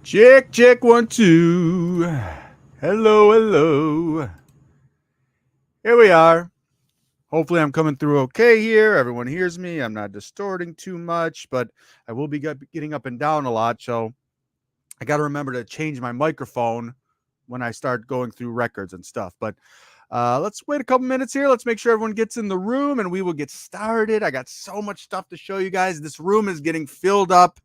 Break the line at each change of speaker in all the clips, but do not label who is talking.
Check, check, 1, 2. Hello, hello. Here we are. Hopefully, I'm coming through okay here. Everyone hears me. I'm not distorting too much, but I will be getting up and down a lot. So I got to remember to change my microphone when I start going through records and stuff. But let's wait a couple minutes here. Let's make sure everyone gets in the room and we will get started. I got so much stuff to show you guys. This room is getting filled up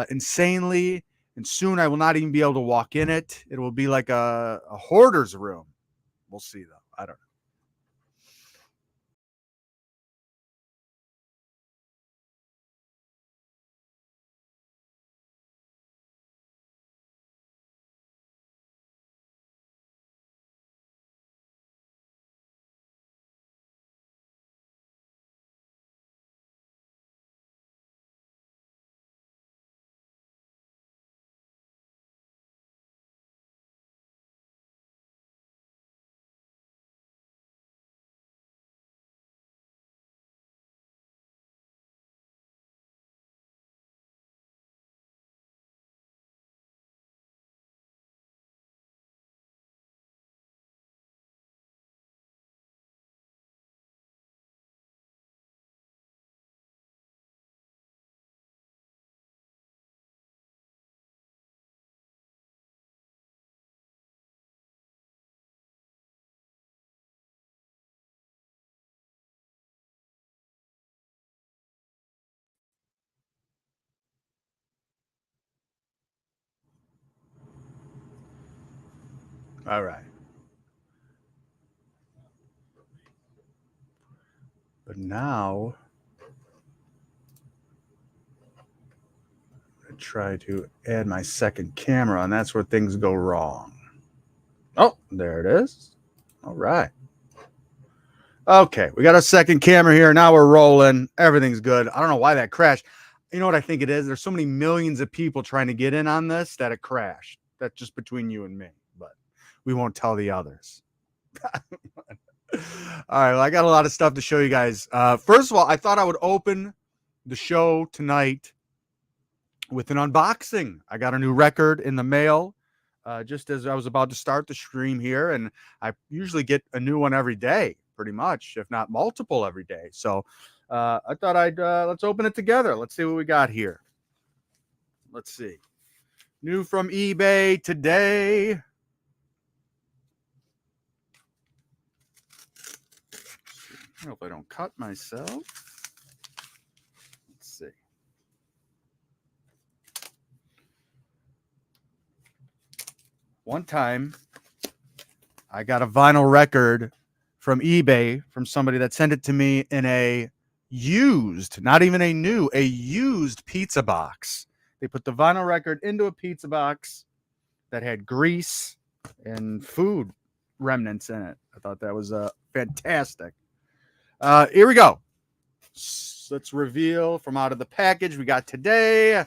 insanely, and soon I will not even be able to walk in it. It will be like a hoarder's room. We'll see, though. I don't know. All right. But now I try to add my second camera, and that's where things go wrong. Oh, there it is. All right. Okay, we got a second camera here. Now we're rolling. Everything's good. I don't know why that crashed. You know what I think it is? There's so many millions of people trying to get in on this that it crashed. That's just between you and me, but we won't tell the others. All right, well, I got a lot of stuff to show you guys. First of all, I thought I would open the show tonight with an unboxing. I got a new record in the mail just as I was about to start the stream here, and I usually get a new one every day, pretty much, if not multiple every day. So I thought I'd let's open it together. Let's see what we got here. Let's see. New from eBay today. I hope I don't cut myself. Let's see. One time, I got a vinyl record from eBay from somebody that sent it to me in a used, not even a new, a used pizza box. They put the vinyl record into a pizza box that had grease and food remnants in it. I thought that was fantastic. Here we go. Let's reveal from out of the package we got today.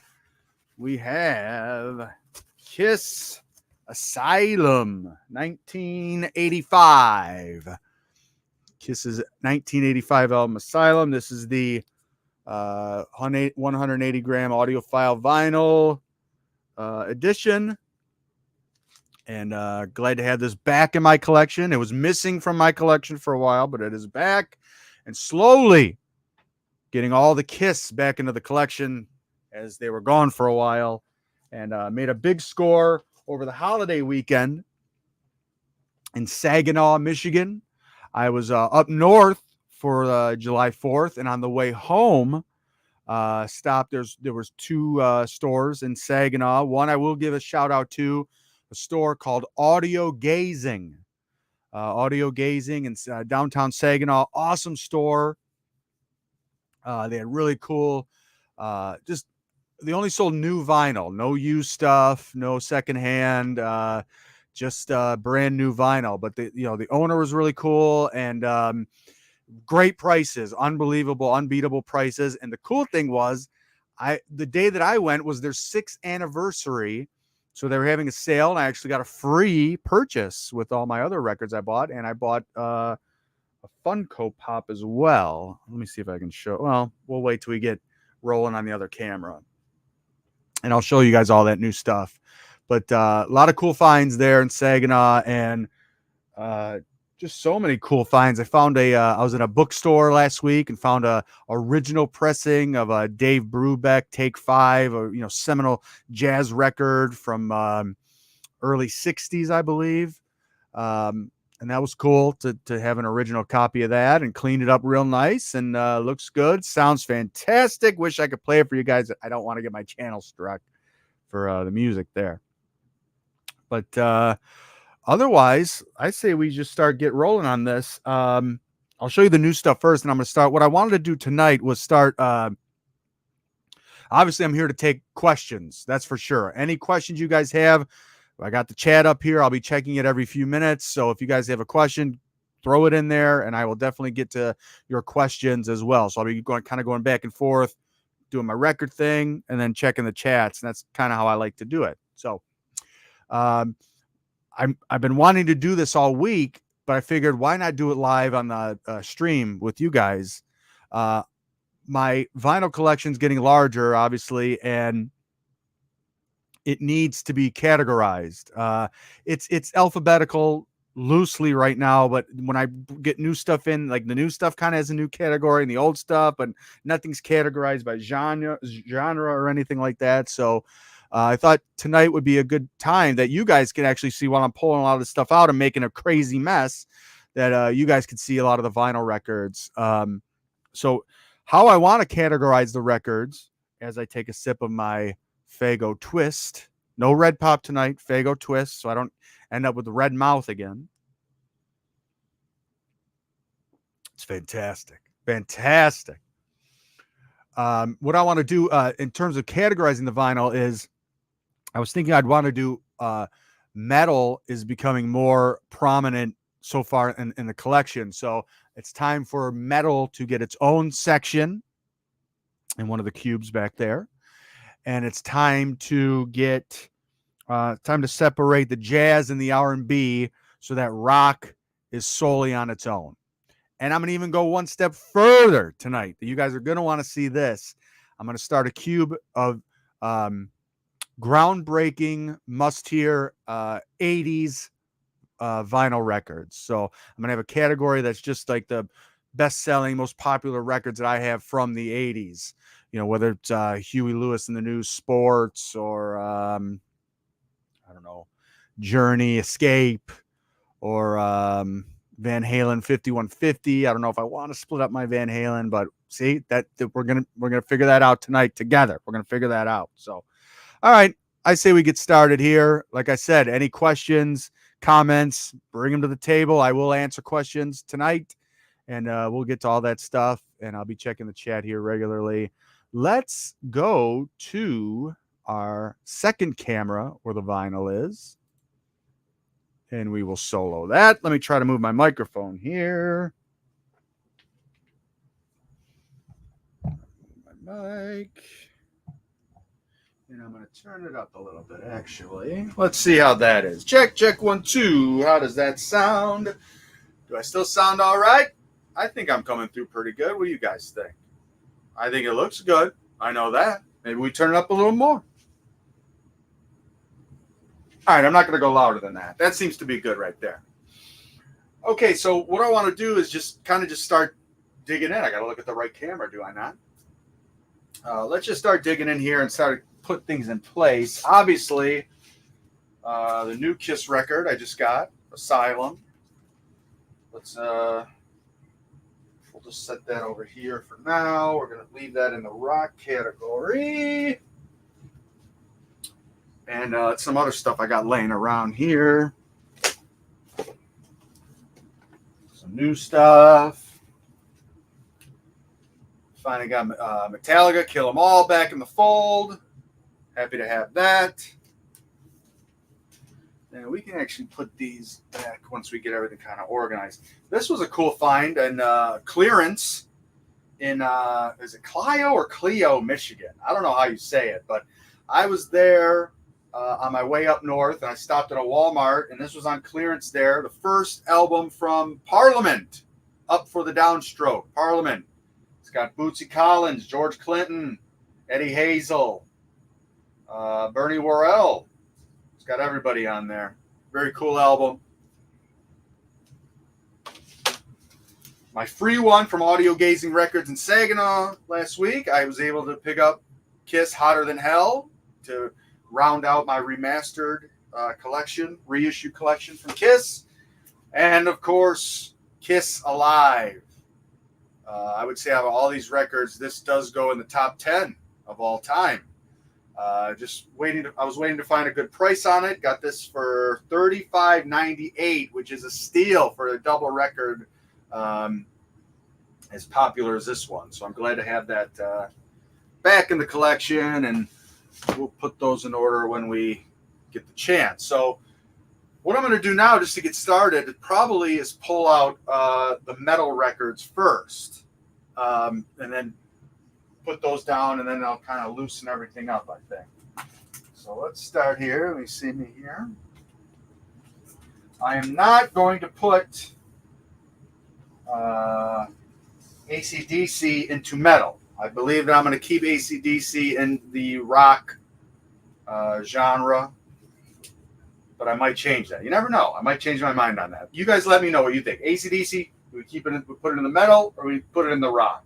We have Kiss Asylum 1985. Kiss's 1985 album Asylum. This is the 180 gram audiophile vinyl edition. And glad to have this back in my collection. It was missing from my collection for a while, but it is back and slowly getting all the Kiss back into the collection as they were gone for a while, and made a big score over the holiday weekend in Saginaw, Michigan. I was up north for July 4th, and on the way home, stopped. There was two stores in Saginaw. One I will give a shout out to, a store called Audio Gazing. Audio Gazing in downtown Saginaw. Awesome store. They had really cool, just they only sold new vinyl, no used stuff, no secondhand, just brand new vinyl. But the owner was really cool, and great prices, unbelievable, unbeatable prices. And the cool thing was, the day that I went was their 6th anniversary. So they were having a sale, and I actually got a free purchase with all my other records I bought. And I bought a Funko Pop as well. Let me see if I can show. Well, we'll wait till we get rolling on the other camera. and I'll show you guys all that new stuff. But a lot of cool finds there in Saginaw, and just so many cool finds. I found I was in a bookstore last week and found a original pressing of a Dave Brubeck Take 5, a seminal jazz record from early 60s, I believe. And that was cool to have an original copy of that, and cleaned it up real nice, and looks good. Sounds fantastic. Wish I could play it for you guys. I don't want to get my channel struck for the music there. But otherwise, I say we just get rolling on this. I'll show you the new stuff first, and I'm going to start. What I wanted to do tonight was start. Obviously, I'm here to take questions. That's for sure. Any questions you guys have, I got the chat up here. I'll be checking it every few minutes. So if you guys have a question, throw it in there, and I will definitely get to your questions as well. So I'll be going back and forth, doing my record thing, and then checking the chats. And that's kind of how I like to do it. So I've been wanting to do this all week, but I figured why not do it live on the stream with you guys. My vinyl collection's getting larger, obviously, and it needs to be categorized. It's alphabetical loosely right now, but when I get new stuff in, like the new stuff kind of has a new category, and the old stuff, but nothing's categorized by genre or anything like that. So I thought tonight would be a good time that you guys can actually see while I'm pulling a lot of this stuff out and making a crazy mess, that you guys could see a lot of the vinyl records. So how I want to categorize the records, as I take a sip of my Faygo Twist. No red pop tonight, Faygo Twist, so I don't end up with the red mouth again. It's fantastic. Fantastic. What I want to do in terms of categorizing the vinyl is, I was thinking I'd want to do metal is becoming more prominent so far in the collection. So it's time for metal to get its own section in one of the cubes back there. And it's time to get time to separate the jazz and the R&B so that rock is solely on its own. And I'm going to even go one step further tonight. You guys are going to want to see this. I'm going to start a cube of groundbreaking, must-hear 80s vinyl records. So I'm going to have a category that's just like the best-selling, most popular records that I have from the 80s. Whether it's Huey Lewis and the News Sports, or I don't know, Journey, Escape, or Van Halen 5150. I don't know if I want to split up my Van Halen, but see that we're gonna figure that out tonight together. We're gonna figure that out. So, all right, I say we get started here. Like I said, any questions, comments, bring them to the table. I will answer questions tonight, and we'll get to all that stuff. And I'll be checking the chat here regularly. Let's go to our second camera where the vinyl is, and we will solo that. Let me try to move my microphone here. My mic. And I'm going to turn it up a little bit, actually. Let's see how that is. Check, 1, 2. How does that sound? Do I still sound all right? I think I'm coming through pretty good. What do you guys think? I think it looks good. I know that. Maybe we turn it up a little more. All right, I'm not going to go louder than that. That seems to be good right there. Okay, so what I want to do is just start digging in. I got to look at the right camera, do I not? Let's just start digging in here and start to put things in place. Obviously, the new Kiss record I just got, Asylum. Let's we'll just set that over here for now. We're going to leave that in the rock category. And some other stuff I got laying around here. Some new stuff. Finally got Metallica, Kill 'Em All back in the fold. Happy to have that. And we can actually put these back once we get everything kind of organized. This was a cool find and clearance in, is it Clio or Clio, Michigan? I don't know how you say it, but I was there on my way up north, and I stopped at a Walmart, and this was on clearance there. The first album from Parliament, Up for the Downstroke, Parliament. It's got Bootsy Collins, George Clinton, Eddie Hazel, Bernie Worrell. It's got everybody on there. Very cool album. My free one from Audio Gazing Records in Saginaw last week, I was able to pick up Kiss Hotter Than Hell to round out my remastered collection, reissue collection from Kiss. And, of course, Kiss Alive. I would say out of all these records, this does go in the top 10 of all time. I was waiting to find a good price on it. Got this for $35.98, which is a steal for a double record as popular as this one. So I'm glad to have that back in the collection, and we'll put those in order when we get the chance. So what I'm going to do now, just to get started, probably is pull out the metal records first, and then put those down, and then I'll kind of loosen everything up, I think. So let's start here. Let me see me here. I am not going to put AC/DC into metal. I believe that I'm going to keep AC/DC in the rock genre, but I might change that. You never know. I might change my mind on that. You guys let me know what you think. AC/DC, do we put it in the metal, or we put it in the rock?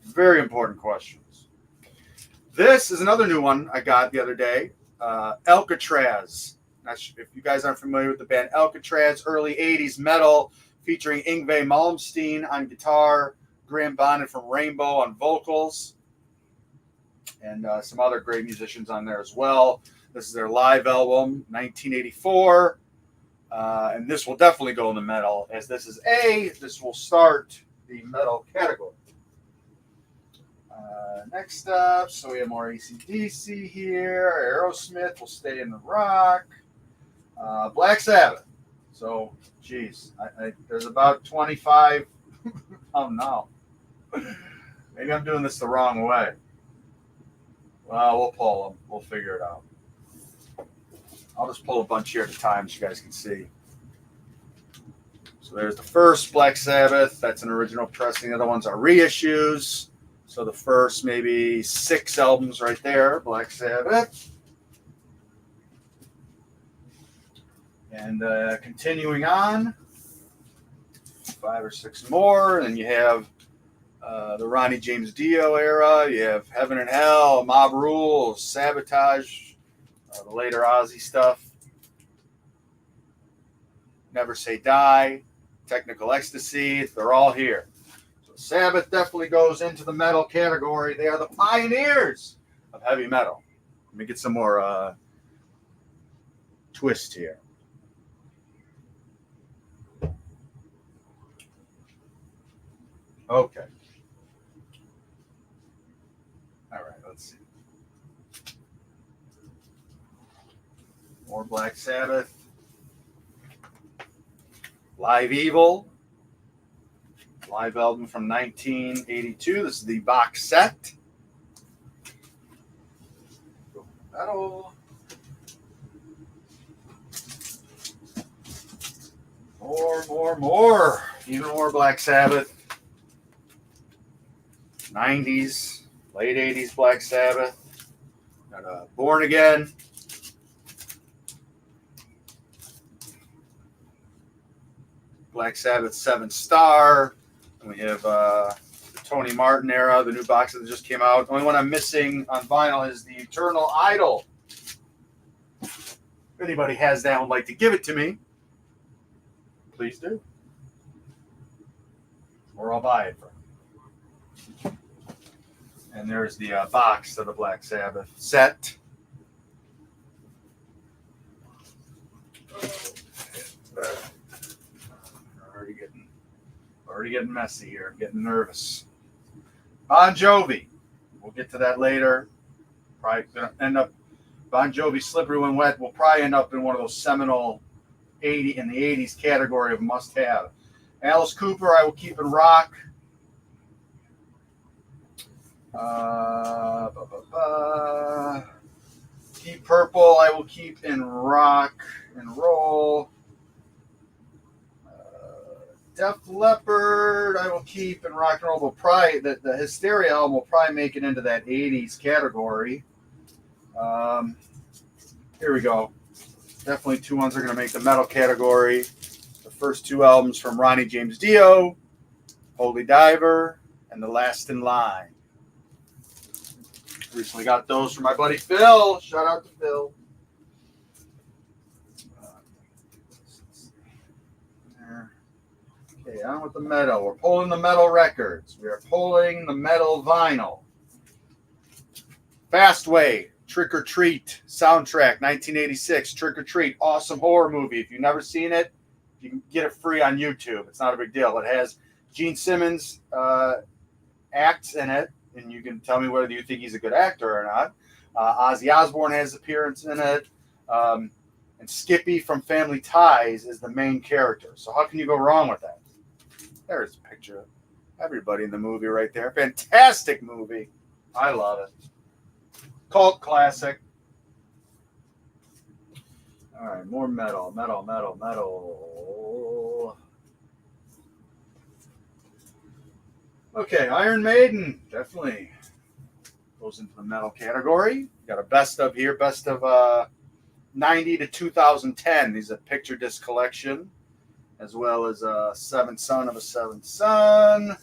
Very important questions. This is another new one I got the other day. Alcatraz. If you guys aren't familiar with the band Alcatraz, early 80s metal, featuring Yngwie Malmsteen on guitar, Graham Bonnet from Rainbow on vocals, and some other great musicians on there as well. This is their live album, 1984, and this will definitely go in the metal, as this will start the metal category. Next up, so we have more AC/DC here. Aerosmith will stay in the rock. Black Sabbath. So, geez, there's about 25. Oh, no. Maybe I'm doing this the wrong way. Well, we'll pull them. We'll figure it out. I'll just pull a bunch here at a time so you guys can see. So there's the first Black Sabbath. That's an original pressing. The other ones are reissues. So the first maybe 6 albums right there, Black Sabbath. And continuing on, 5 or 6 more. And then you have the Ronnie James Dio era. You have Heaven and Hell, Mob Rules, Sabotage, the later Ozzy stuff. Never Say Die, Technical Ecstasy. They're all here. So Sabbath definitely goes into the metal category. They are the pioneers of heavy metal. Let me get some more twist here. Okay. All right, let's see. More Black Sabbath. Live Evil. Live album from 1982. This is the box set. Metal. More. Even more Black Sabbath. 90s, late 80s Black Sabbath. Got Born Again. Black Sabbath 7 Star. And we have the Tony Martin era, the new box that just came out. The only one I'm missing on vinyl is the Eternal Idol. If anybody has that and would like to give it to me, please do. Or I'll buy it for you. And there's the box of the Black Sabbath set. Already getting messy here. I'm getting nervous. Bon Jovi. We'll get to that later. Probably gonna end up Bon Jovi Slippery When Wet will probably end up in one of those seminal 80s category of must-have. Alice Cooper I will keep in rock. Deep Purple I will keep in rock and roll. Def Leppard I will keep in rock and roll, but probably the Hysteria album will probably make it into that 80s category. Here we go. Definitely two ones are going to make the metal category. The first two albums from Ronnie James Dio, Holy Diver, and The Last in Line. Recently got those from my buddy Phil. Shout out to Phil. Okay, on with the metal. We're pulling the metal records. We are pulling the metal vinyl. Fastway, Trick or Treat, soundtrack, 1986, Trick or Treat, awesome horror movie. If you've never seen it, you can get it free on YouTube. It's not a big deal. It has Gene Simmons acts in it, and you can tell me whether you think he's a good actor or not. Ozzy Osbourne has appearance in it, and Skippy from Family Ties is the main character. So how can you go wrong with that? There's a picture of everybody in the movie right there. Fantastic movie. I love it. Cult classic. All right, more metal. Okay, Iron Maiden definitely goes into the metal category. Got a best of here, best of 90 to 2010. These are picture disc collection, as well as a Seventh Son of a Seventh Son.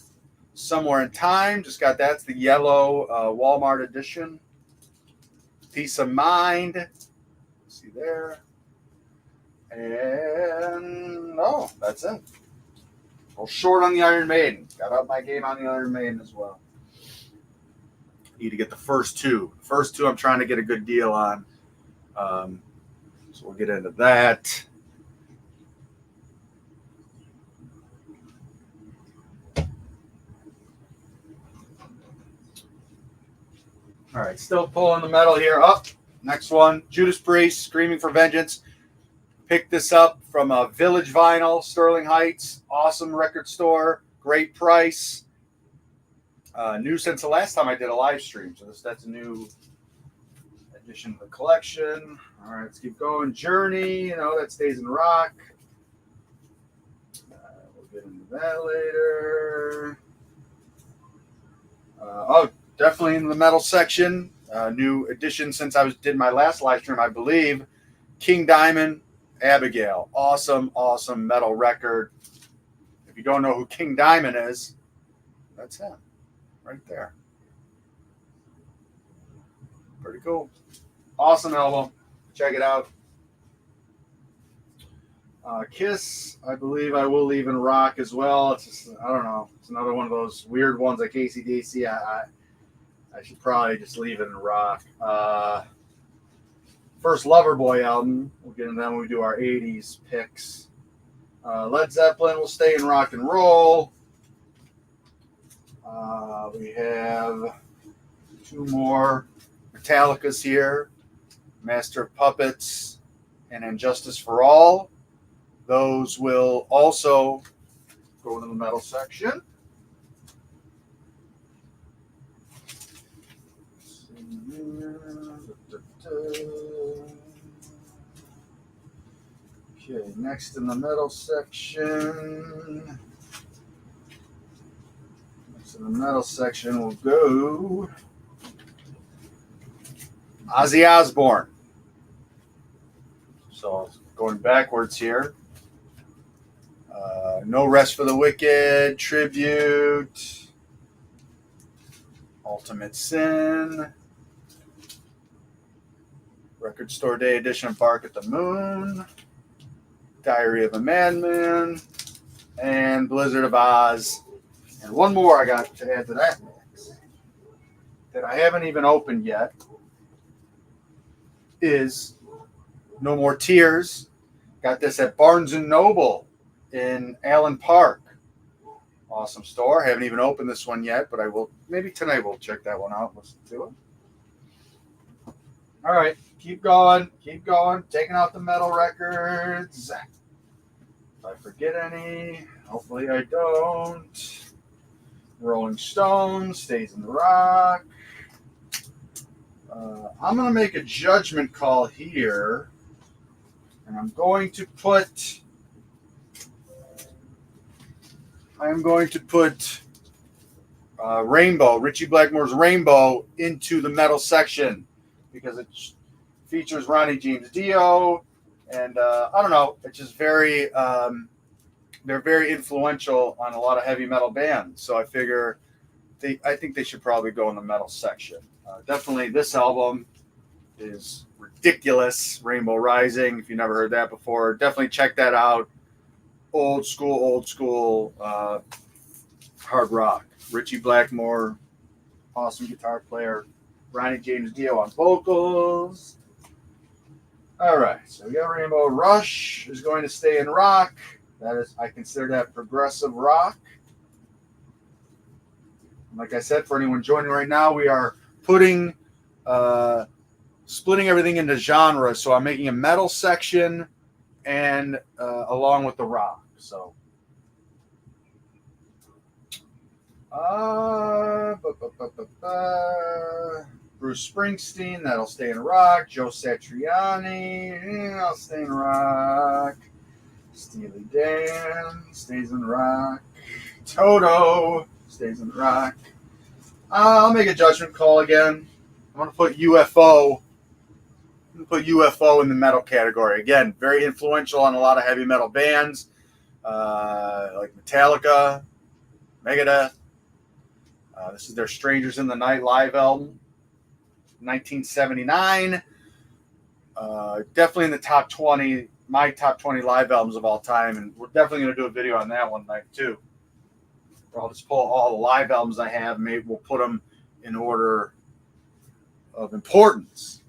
Somewhere in Time, just got that. It's the yellow Walmart edition. Peace of Mind. See there. And that's it. A little short on the Iron Maiden. Got up my game on the Iron Maiden as well. Need to get the first two. First two I'm trying to get a good deal on. So we'll get into that. All right, still pulling the metal here. Up. Next one, Judas Priest, Screaming for Vengeance. Picked this up from Village Vinyl, Sterling Heights. Awesome record store. Great price. New since the last time I did a live stream. So that's a new addition to the collection. All right, let's keep going. Journey, that stays in rock. We'll get into that later. Definitely in the metal section. New addition since I did my last live stream, I believe. King Diamond, Abigail. Awesome metal record. If you don't know who King Diamond is, that's him right there. Pretty cool. Awesome album. Check it out. Kiss, I believe I will leave in rock as well. It's just, I don't know. It's another one of those weird ones like AC/DC. I should probably just leave it in rock. First Loverboy album. We'll get into that when we do our 80s picks. Led Zeppelin will stay in rock and roll. We have two more Metallica's here. Master of Puppets and Injustice for All. Those will also go into the metal section. Okay, next in the metal section. We'll go Ozzy Osbourne. So going backwards here. No Rest for the Wicked, Tribute, Ultimate Sin, Record Store Day Edition of Bark at the Moon, Diary of a Madman, and Blizzard of Oz. And one more I got to add to that mix that I haven't even opened yet is No More Tears. Got this at Barnes & Noble in Allen Park. Awesome store. Haven't even opened this one yet, but I will. Maybe tonight we'll check that one out. Listen to it. All right. Keep going. Taking out the metal records. If I forget any, hopefully I don't. Rolling Stones stays in the rock. I'm going to make a judgment call here. And I'm going to put Rainbow, Richie Blackmore's Rainbow, into the metal section. because it features Ronnie James Dio, and I don't know, it's just very they're very influential on a lot of heavy metal bands. So I figure I think they should probably go in the metal section. Definitely, this album is ridiculous. Rainbow Rising. If you never heard that before, definitely check that out. Old school hard rock. Richie Blackmore, awesome guitar player. Ronnie James Dio on vocals. All right, so we got Rainbow Rush is going to stay in rock. That is, I consider that progressive rock. Like I said, for anyone joining right now, we are putting, splitting everything into genres. So I'm making a metal section and along with the rock. So, Bruce Springsteen, that'll stay in rock. Joe Satriani, I'll stay in rock. Steely Dan stays in rock. Toto stays in rock. I'll make a judgment call again. I'm going to put UFO. In the metal category. Again, very influential on a lot of heavy metal bands like Metallica, Megadeth. This is their Strangers in the Night live album, 1979. Definitely in the top 20, my top 20 live albums of all time. And we're definitely going to do a video on that one night too. I'll just pull all the live albums I have. Maybe we'll put them in order of importance.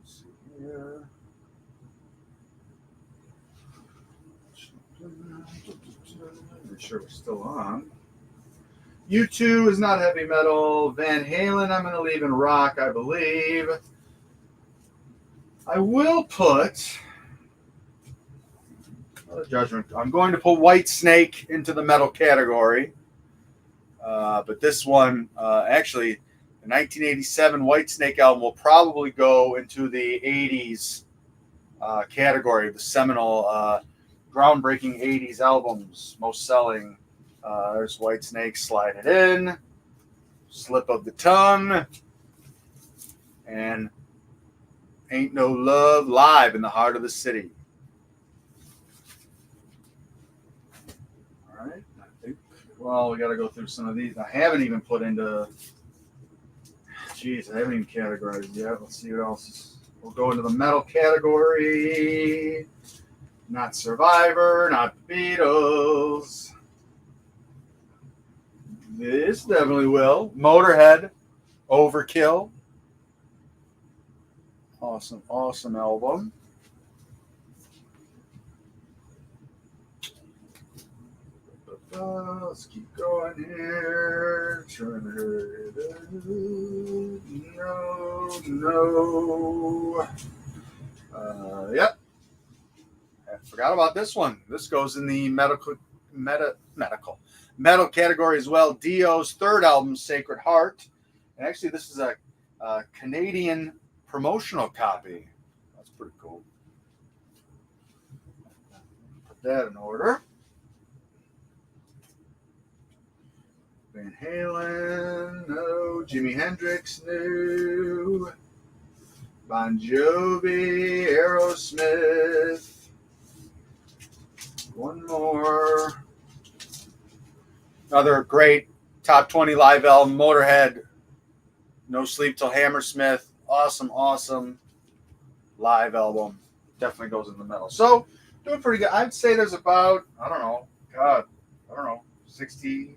Let's see here. Make sure we're still on. U2 is not heavy metal. Van Halen, I'm going to leave in rock, I believe. I will put judgment. I'm going to put Whitesnake into the metal category. But this one, actually, the 1987 Whitesnake album will probably go into the 80s category, the seminal, groundbreaking 80s albums, most selling. There's Whitesnake, Slide It In, Slip of the Tongue, and Ain't No Love Live in the Heart of the City. All right, I think, well, we got to go through some of these. I haven't even put into, geez, I haven't even categorized yet. Let's see what else. We'll go into the metal category. Not Survivor, not the Beatles. This definitely will. Motorhead, Overkill. Awesome album. Let's keep going here. No. Yep. I forgot about this one. This goes in the metal category as well. Dio's third album, Sacred Heart. And actually, this is a Canadian promotional copy. That's pretty cool. Put that in order. Van Halen, no. Jimi Hendrix, no. Bon Jovi, Aerosmith. One more. Another great top 20 live album, Motorhead, No Sleep Till Hammersmith. Awesome live album. Definitely goes in the metal. So, doing pretty good. I'd say there's about, I don't know, 60,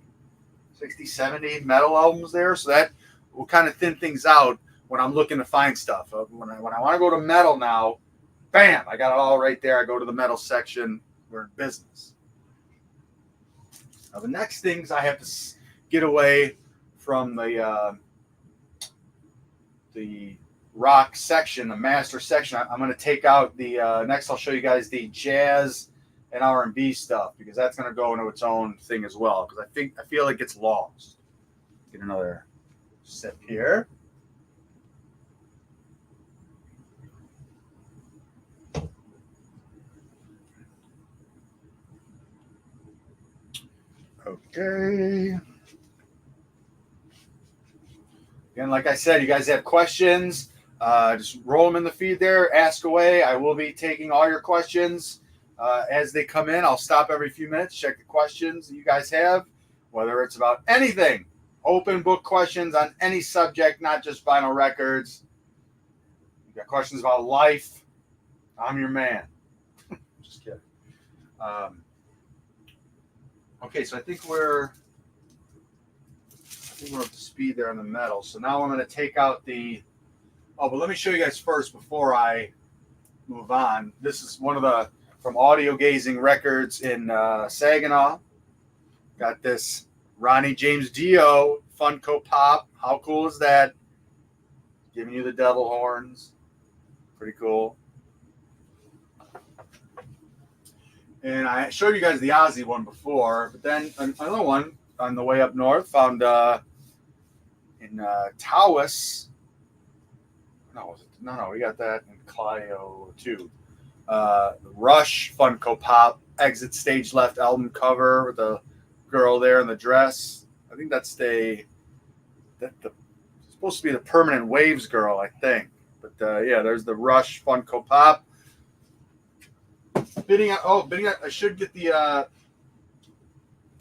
70 metal albums there. So that will kind of thin things out when I'm looking to find stuff. When I want to go to metal now, bam, I got it all right there. I go to the metal section. We're in business. Now, the next things I have to get away from the rock section, the master section. I'm going to take out the next. I'll show you guys the jazz and R&B stuff because that's going to go into its own thing as well. Because I feel it gets lost. Get another sip here. Okay. And like I said, you guys have questions, just roll them in the feed there. Ask away. I will be taking all your questions as they come in. I'll stop every few minutes, check the questions that you guys have, whether it's about anything. Open book questions on any subject, not just vinyl records. You got questions about life, I'm your man. Just kidding. Okay, so I think we're up to speed there on the metal. So now I'm going to take out the... Oh, but let me show you guys first before I move on. This is one of the... From Audio Gazing Records in Saginaw. Got this Ronnie James Dio Funko Pop. How cool is that? Giving you the devil horns. Pretty cool. And I showed you guys the Ozzy one before, but then another one on the way up north found in Tawas. No, we got that in Clio too. Rush Funko Pop Exit Stage Left album cover with the girl there in the dress. I think that's the supposed to be the Permanent Waves girl, I think. But yeah, there's the Rush Funko Pop. Bidding out. I should get the.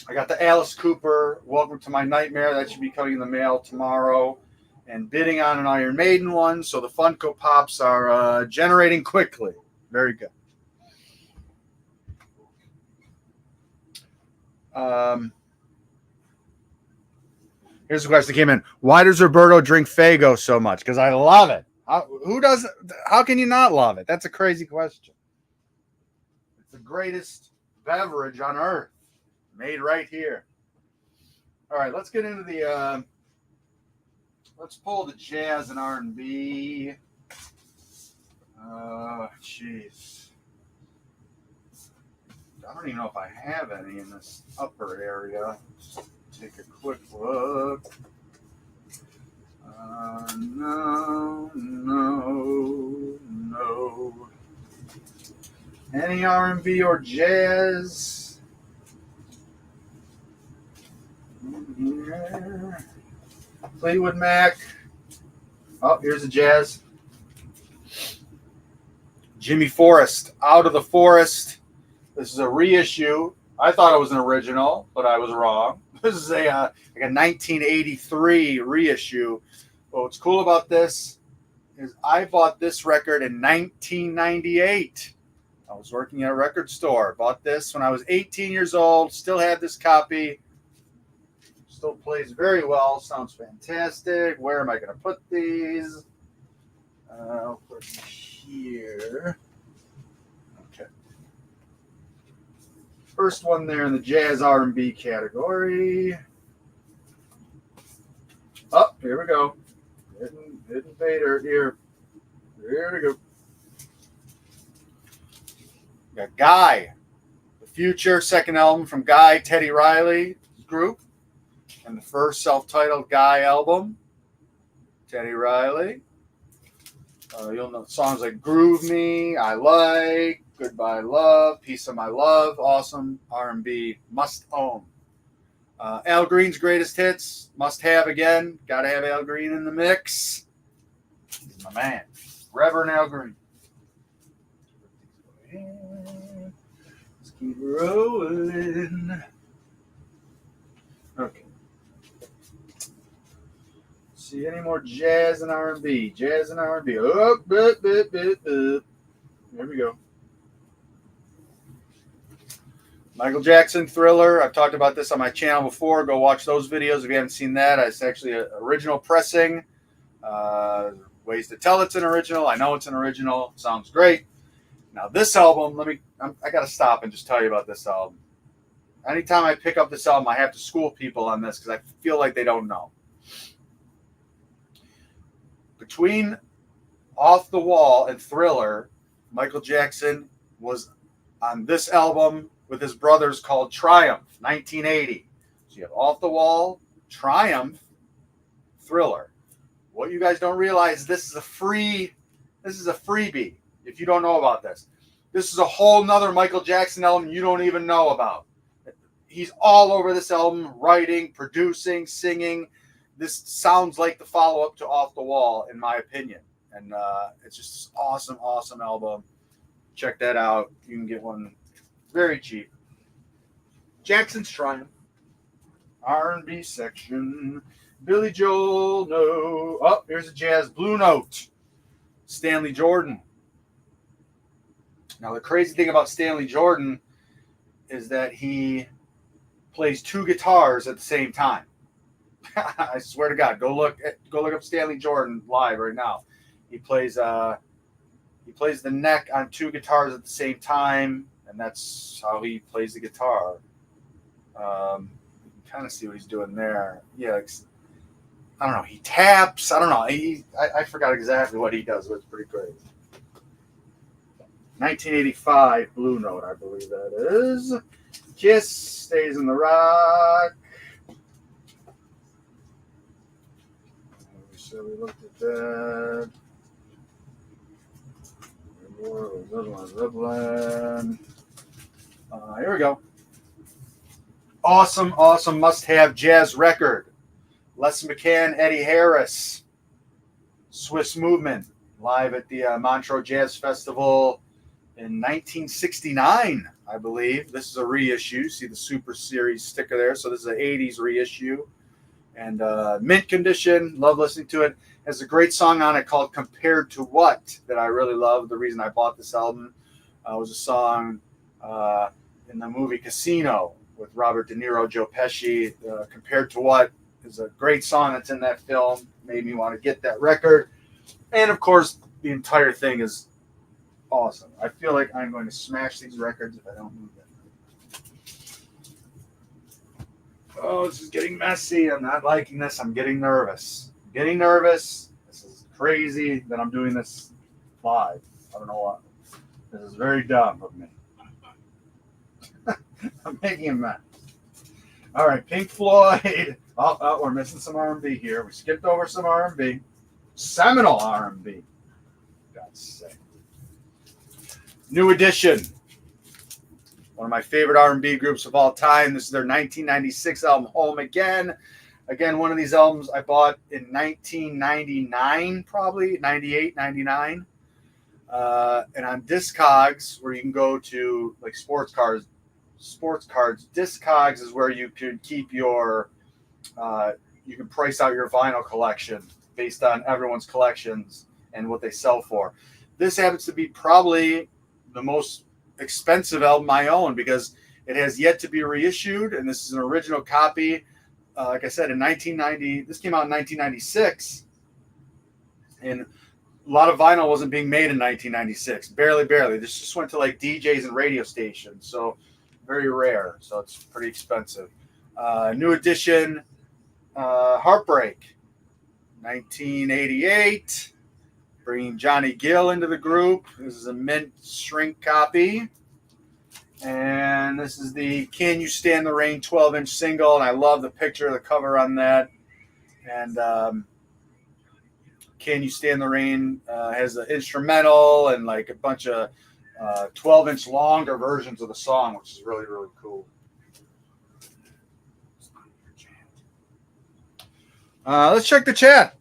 I got the Alice Cooper Welcome to My Nightmare. That should be coming in the mail tomorrow. And bidding on an Iron Maiden one. So the Funko Pops are generating quickly. Very good. Here's the question that came in. Why does Roberto drink Faygo so much? Because I love it. Who doesn't? How can you not love it? That's a crazy question. It's the greatest beverage on earth, made right here. All right, let's get into the. Let's pull the jazz and R&B. Jeez. I don't even know if I have any in this upper area. Just take a quick look. No. Any R&B or jazz? Yeah. Fleetwood Mac. Oh, here's a jazz. Jimmy Forrest, Out of the Forest. This is a reissue. I thought it was an original, but I was wrong. This is a 1983 reissue. But what's cool about this is I bought this record in 1998. I was working at a record store. Bought this when I was 18 years old. Still have this copy. Still plays very well. Sounds fantastic. Where am I going to put these? I'll put them here. Okay. First one there in the jazz R&B category. Oh, here we go. Hidden fader here. Here we go. We got Guy. The Future, second album from Guy, Teddy Riley group. And the first self-titled Guy album. Teddy Riley. You'll know songs like Groove Me, I Like, Goodbye Love, Piece of My Love, awesome R&B must own. Al Green's greatest hits, must have again. Got to have Al Green in the mix. He's my man. Reverend Al Green. Let's keep rolling. Okay. See any more jazz and R&B? Jazz and R&B. Oh, Here we go. Michael Jackson, Thriller. I've talked about this on my channel before. Go watch those videos if you haven't seen that. It's actually an original pressing. Ways to tell it's an original. I know it's an original. Sounds great. Now this album, I got to stop and just tell you about this album. Anytime I pick up this album, I have to school people on this because I feel like they don't know. Between Off the Wall and Thriller, Michael Jackson was on this album with his brothers called Triumph, 1980. So you have Off the Wall, Triumph, Thriller. What you guys don't realize, this is a freebie if you don't know about this. This is a whole nother Michael Jackson album you don't even know about. He's all over this album, writing, producing, singing. this sounds like the follow-up to Off the Wall, in my opinion. And it's just awesome, awesome album. Check that out. You can get one very cheap. Jackson's Triumph. R&B section. Billy Joel, no. Oh, here's a jazz blue note. Stanley Jordan. Now, the crazy thing about Stanley Jordan is that he plays two guitars at the same time. I swear to God, go look up Stanley Jordan live right now. He plays the neck on two guitars at the same time, and that's how he plays the guitar. Kind of see what he's doing there. Yeah, I don't know. He taps. I don't know. I forgot exactly what he does, but it's pretty great. 1985 Blue Note, I believe that is. Kiss, Stays in the Rock. So we looked at that. Here we go. Awesome, awesome must-have jazz record. Les McCann, Eddie Harris. Swiss Movement, live at the Montreux Jazz Festival in 1969, I believe. This is a reissue. See the Super Series sticker there. So this is an 80s reissue. And mint condition. Love listening to it. Has a great song on it called Compared to What that I really love. The reason I bought this album was a song in the movie Casino with Robert De Niro, Joe Pesci. Compared to What is a great song that's in that film. Made me want to get that record. And, of course, the entire thing is awesome. I feel like I'm going to smash these records if I don't move them. Oh, this is getting messy. I'm not liking this. I'm getting nervous. This is crazy that I'm doing this live. I don't know what. This is very dumb of me. I'm making a mess. All right, Pink Floyd. Oh, we're missing some R&B here. We skipped over some R&B. Seminal R&B. God's sake. New Edition. One of my favorite R&B groups of all time. This is their 1996 album, Home Again. Again, one of these albums I bought in 1999, probably, 98, 99. And on Discogs, where you can go to, like, sports cards, Discogs is where you can keep your, you can price out your vinyl collection based on everyone's collections and what they sell for. This happens to be probably the most expensive album I own because it has yet to be reissued, and this is an original copy. Like I said, in 1990, this came out in 1996, and a lot of vinyl wasn't being made in 1996. Barely. This just went to like DJs and radio stations, so very rare. So it's pretty expensive. New Edition, Heartbreak, 1988. Bringing Johnny Gill into the group. This is a mint shrink copy. And this is the Can You Stand the Rain 12-inch single. And I love the picture of the cover on that. And Can You Stand the Rain has the instrumental and like a bunch of 12-inch longer versions of the song, which is really, really cool. Let's check the chat.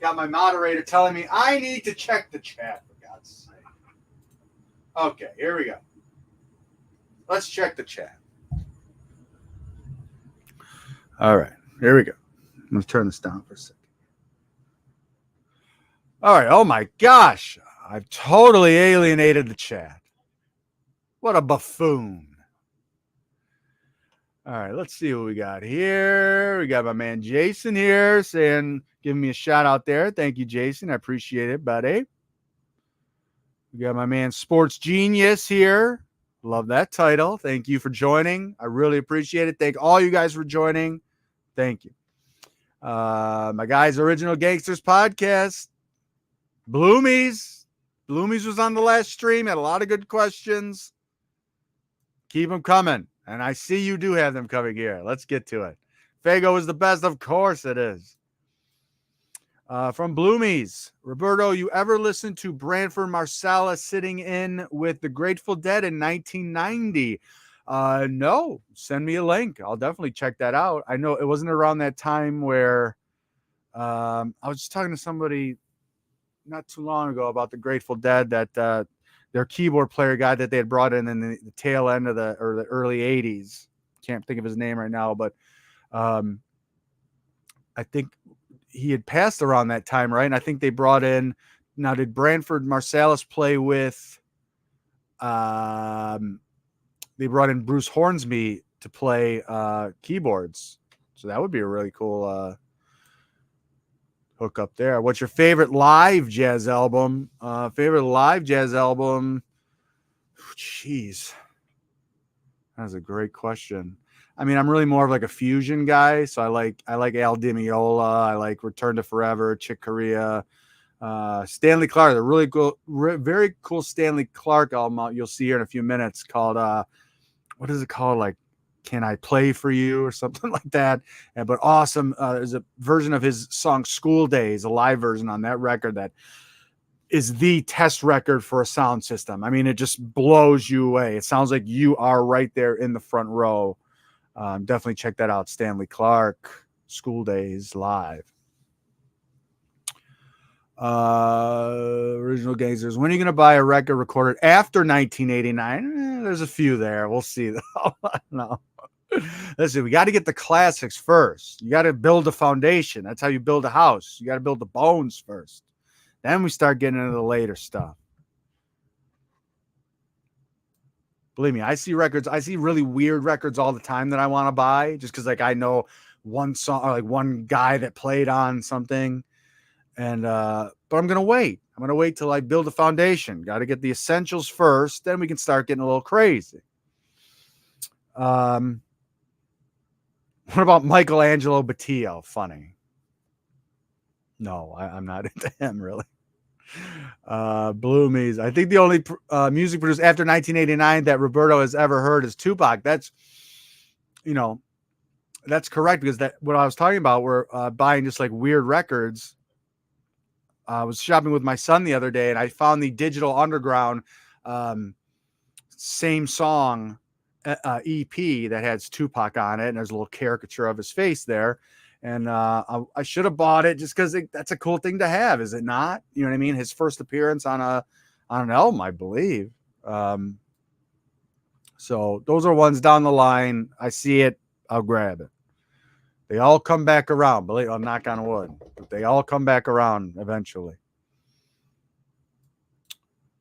Got my moderator telling me I need to check the chat, for God's sake. Okay, here we go. Let's check the chat. All right, here we go. Let's turn this down for a second. All right, oh my gosh. I've totally alienated the chat. What a buffoon. All right, let's see what we got here. We got my man Jason here saying, giving me a shout out there. Thank you, Jason. I appreciate it, buddy. We got my man Sports Genius here. Love that title. Thank you for joining. I really appreciate it. Thank all you guys for joining. Thank you. My guys, Original Gangsters Podcast. Bloomies. Bloomies was on the last stream. Had a lot of good questions. Keep them coming. And I see you do have them coming here. Let's get to it. Fago is the best. Of course it is. From Bloomies. Roberto, you ever listen to Branford Marsalis sitting in with the Grateful Dead in 1990? No, send me a link. I'll definitely check that out. I know it wasn't around that time where I was just talking to somebody not too long ago about the Grateful Dead that their keyboard player guy that they had brought in the tail end of the early '80s. Can't think of his name right now, but um, I think he had passed around that time, right? And I think they brought in. Now, did Branford Marsalis play with? Um, they brought in Bruce Hornsby to play keyboards, so that would be a really cool hook up there. What's your favorite live jazz album? Favorite live jazz album? Jeez, that's a great question. I mean, I'm really more of like a fusion guy, so I like Al Di Meola, I like Return to Forever, Chick Corea, Stanley Clarke, the really cool, very cool Stanley Clarke album you'll see here in a few minutes called what is it called? Like, Can I Play for You or something like that? But awesome. There's a version of his song School Days, a live version on that record that is the test record for a sound system. I mean, it just blows you away. It sounds like you are right there in the front row. Definitely check that out. Stanley Clarke, School Days live. Original Gangsters. When are you going to buy a record recorded after 1989? There's a few there. We'll see though. No. Listen, we got to get the classics first. You got to build a foundation. That's how you build a house. You got to build the bones first. Then we start getting into the later stuff. Believe me, I see really weird records all the time that I want to buy just because like I know one song or like one guy that played on something. And but I'm gonna wait. I'm gonna wait till I build a foundation. Got to get the essentials first, then we can start getting a little crazy. What about Michelangelo Battillo? Funny. No, I'm not into him really. Bloomies. I think the only music produced after 1989 that Roberto has ever heard is Tupac. That's that's correct because that what I was talking about. We're buying just like weird records. I was shopping with my son the other day and I found the Digital Underground same song EP that has Tupac on it. And there's a little caricature of his face there. And I should have bought it just because that's a cool thing to have. Is it not? You know what I mean? His first appearance on an album, I believe. So those are ones down the line. I see it. I'll grab it. They all come back around. Believe I'm knock on wood, but they all come back around eventually.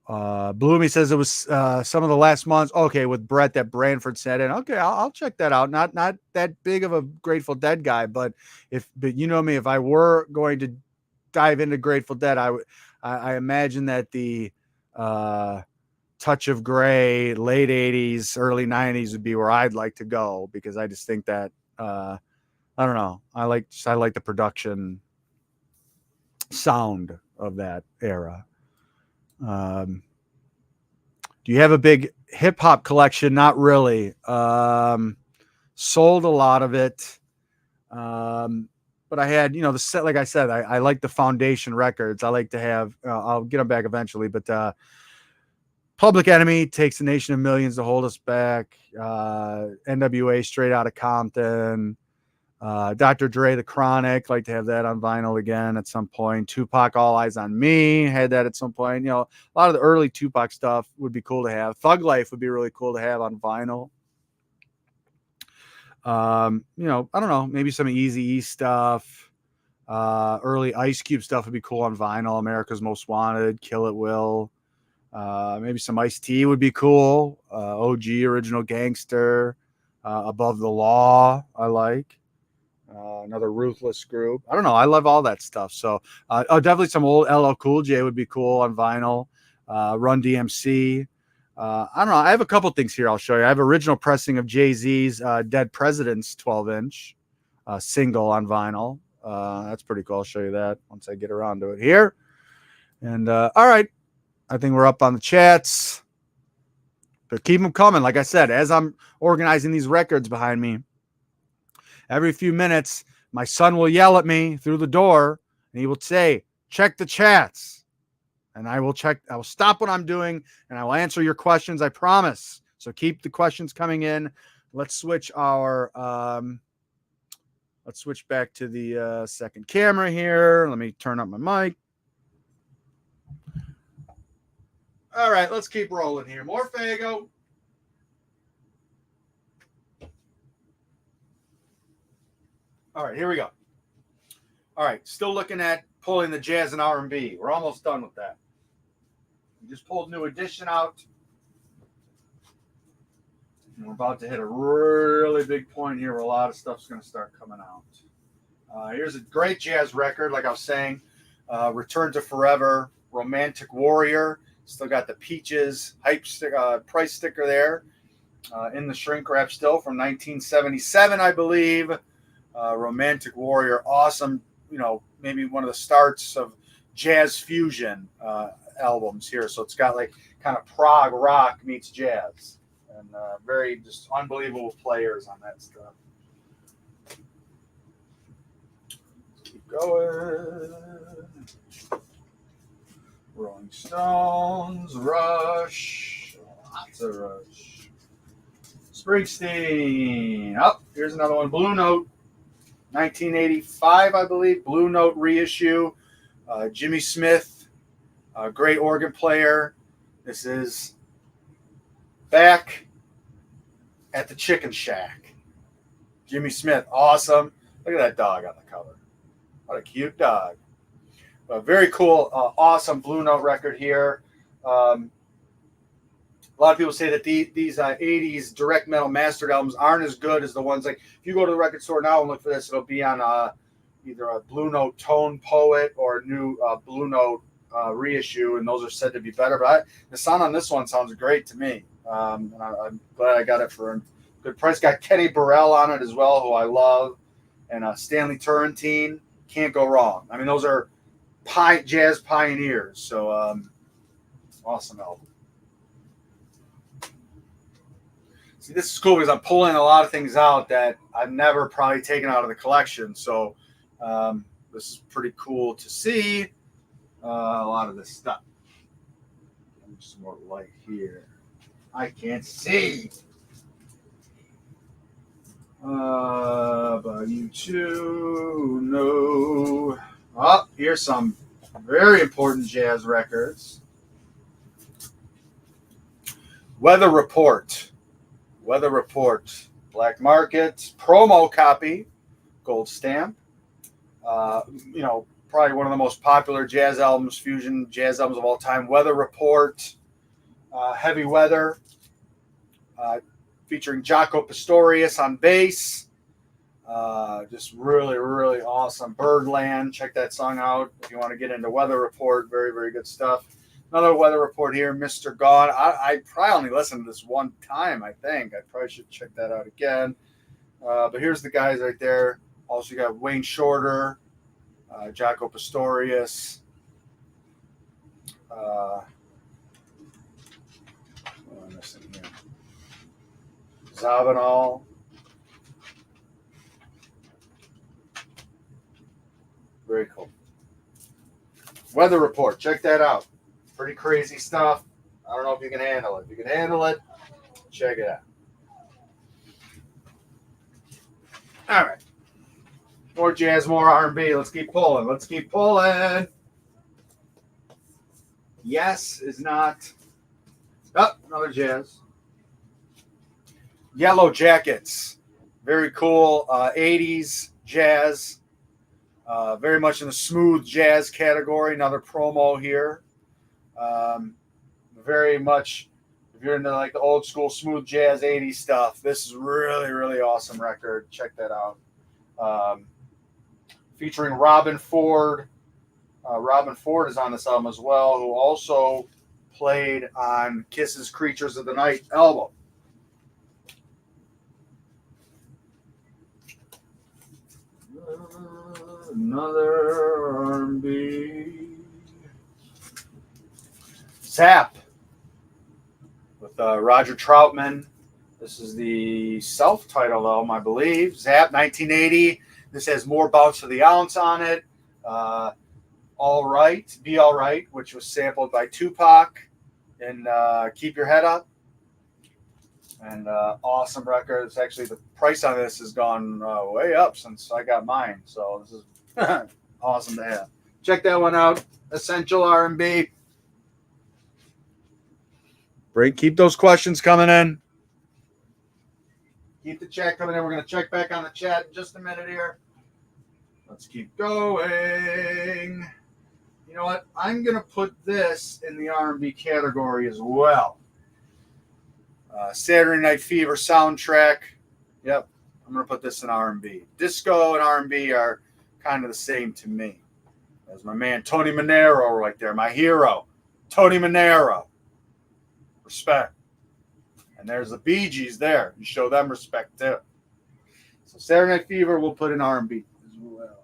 Bloomy says it was some of the last months. Okay, with Brett that Branford said in. Okay, I'll check that out. Not that big of a Grateful Dead guy, but you know me, if I were going to dive into Grateful Dead, I imagine that the Touch of Grey, late '80s, early '90s would be where I'd like to go because I just think that. I don't know. I like the production sound of that era. Do you have a big hip hop collection? Not really. Sold a lot of it. But I had, the set, like I said, I like the foundation records. I like to have, I'll get them back eventually, but Public Enemy, Takes a Nation of Millions to Hold Us Back. NWA, Straight Outta Compton. Dr. Dre, The Chronic, like to have that on vinyl again at some point. Tupac, All Eyes on Me, had that at some point. A lot of the early Tupac stuff would be cool to have. Thug Life would be really cool to have on vinyl. I don't know, maybe some Eazy-E stuff. Early Ice Cube stuff would be cool on vinyl. America's Most Wanted, Kill It Will. Maybe some Ice-T would be cool. OG, Original Gangster. Above the Law, I like. Another Ruthless group. I don't know. I love all that stuff. So definitely some old LL Cool J would be cool on vinyl. Run DMC. I don't know. I have a couple things here I'll show you. I have original pressing of Jay-Z's Dead Presidents 12-inch single on vinyl. That's pretty cool. I'll show you that once I get around to it here. And all right. I think we're up on the chats. But keep them coming. Like I said, as I'm organizing these records behind me, every few minutes, my son will yell at me through the door and he will say, check the chats. And I will stop what I'm doing and I will answer your questions. I promise. So keep the questions coming in. Let's switch our let's switch back to the second camera here. Let me turn up my mic. All right, let's keep rolling here. More Fago. All right, here we go. All right, still looking at pulling the Jazz and R&B. We're almost done with that. We just pulled New Edition out. And we're about to hit a really big point here where a lot of stuff's going to start coming out. Here's a great jazz record, like I was saying. Return to Forever, Romantic Warrior. Still got the Peaches hype price sticker there. In the shrink wrap still from 1977, I believe. Romantic Warrior, awesome. You know, maybe one of the starts of jazz fusion albums here. So it's got like kind of prog rock meets jazz. And very just unbelievable players on that stuff. Keep going. Rolling Stones, Rush, lots of Rush. Springsteen. Oh, here's another one. Blue Note, 1985, I believe. Blue Note reissue. Jimmy Smith, a great organ player. This is back at the Chicken Shack. Jimmy Smith, awesome. Look at that dog on the cover. What a cute dog. Very cool, awesome Blue Note record here. A lot of people say that these 80s direct metal mastered albums aren't as good as the ones like if you go to the record store now and look for this, it'll be on either a Blue Note Tone Poet or a new Blue Note reissue, and those are said to be better. But the sound on this one sounds great to me. And I'm glad I got it for a good price. Got Kenny Burrell on it as well, who I love, and Stanley Turrentine. Can't go wrong. I mean, those are jazz pioneers. So awesome album. See, this is cool because I'm pulling a lot of things out that I've never probably taken out of the collection. So this is pretty cool to see a lot of this stuff. Just more light here. I can't see. About you too. No. Oh, here's some very important jazz records. Weather Report. Weather Report. Black Market. Promo copy. Gold stamp. You know, probably one of the most popular jazz albums, fusion jazz albums of all time. Weather Report. Heavy Weather. Featuring Jaco Pastorius on bass. Just really, really awesome. Birdland, check that song out if you want to get into Weather Report. Very, very good stuff. Another Weather Report here, Mr. Gone. I probably only listened to this one time, I think. I probably should check that out again. But here's the guys right there. Also, you got Wayne Shorter, Jaco Pastorius. What am I missing here? Zabinal. Very cool. Weather Report. Check that out. Pretty crazy stuff. I don't know if you can handle it. If you can handle it, check it out. All right. More jazz, more R&B. Let's keep pulling. Let's keep pulling. Yes is not. Oh, another jazz. Yellow Jackets. Very cool 80s jazz. Very much in the smooth jazz category. Another promo here. Very much, if you're into like the old school smooth jazz 80s stuff, this is really, really awesome record. Check that out. Featuring Robin Ford. Robin Ford is on this album as well, who also played on Kiss's Creatures of the Night album. Another R&B. Zap with Roger Troutman. This is the self-titled album, I believe. Zap, 1980. This has More Bounce to the Ounce on it. All Right, Be All Right, which was sampled by Tupac. And Keep Your Head Up. And awesome record. It's actually the price on this has gone way up since I got mine. So this is awesome to have. Check that one out. Essential R&B. Keep those questions coming in. Keep the chat coming in. We're going to check back on the chat in just a minute here. Let's keep going. You know what? I'm going to put this in the R&B category as well. Saturday Night Fever soundtrack. Yep, I'm going to put this in R&B. Disco and R&B are kind of the same to me. There's my man Tony Manero right there, my hero, Tony Manero. Respect. And there's the Bee Gees there. You show them respect too. So Saturday Night Fever we'll put in R&B as well.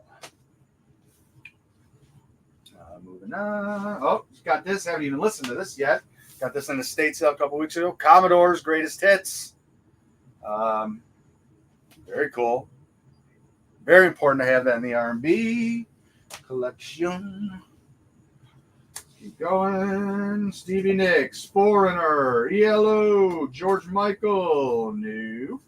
Moving on. Oh, got this. Haven't even listened to this yet. Got this in the State sale a couple weeks ago. Commodore's Greatest Hits. Very cool. Very important to have that in the R&B collection. Keep going. Stevie Nicks, Foreigner, ELO, George Michael, new.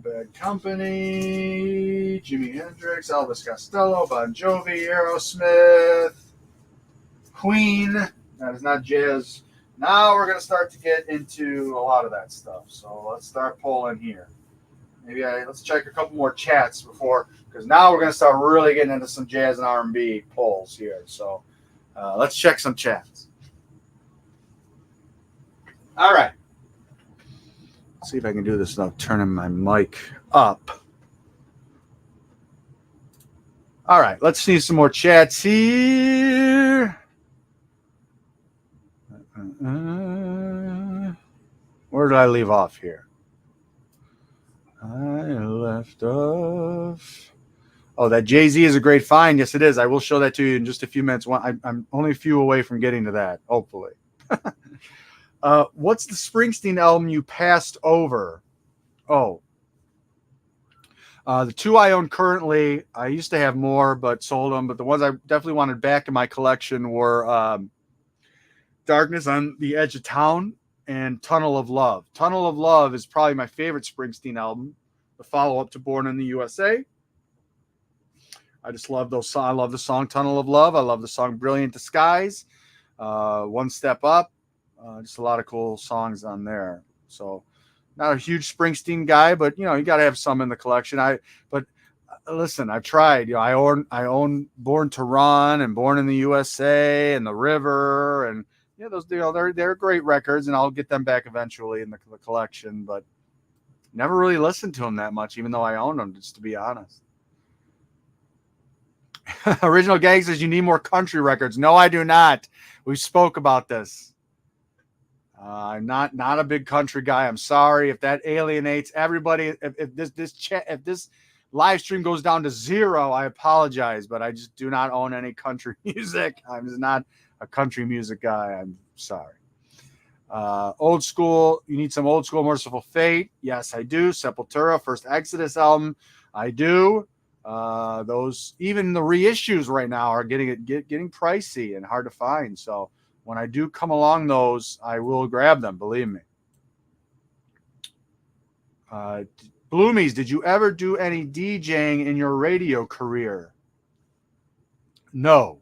Bad Company, Jimi Hendrix, Elvis Costello, Bon Jovi, Aerosmith, Queen. That is not jazz. Now we're going to start to get into a lot of that stuff. So let's start polling here. Let's check a couple more chats before, because now we're going to start really getting into some jazz and R&B polls here. So let's check some chats. All right. Let's see if I can do this without turning my mic up. All right. Let's see some more chats here. Where did I leave off here? I left off. Oh, that Jay-Z is a great find. Yes, it is. I will show that to you in just a few minutes. I'm only a few away from getting to that, hopefully. What's the Springsteen album you passed over? Oh. The two I own currently, I used to have more, but sold them. But the ones I definitely wanted back in my collection were Darkness on the Edge of Town and Tunnel of Love. Tunnel of Love is probably my favorite Springsteen album, the follow-up to Born in the USA. I just love those songs. I love the song Tunnel of Love. I love the song Brilliant Disguise, One Step Up. Just a lot of cool songs on there. So not a huge Springsteen guy, but, you got to have some in the collection. Listen, I've tried. I own Born to Run and Born in the USA and The River, and those they're great records, and I'll get them back eventually in the collection. But never really listened to them that much, even though I own them. Just to be honest. Original Gang says you need more country records. No, I do not. We spoke about this. I'm not a big country guy. I'm sorry if that alienates everybody. If this live stream goes down to 0, I apologize, but I just do not own any country music. I'm just not a country music guy. I'm sorry. Old school. You need some old school Merciful Fate. Yes, I do. Sepultura, first Exodus album. I do. Those, even the reissues right now are getting pricey and hard to find. So when I do come along those, I will grab them. Believe me. Bloomies, did you ever do any DJing in your radio career? No.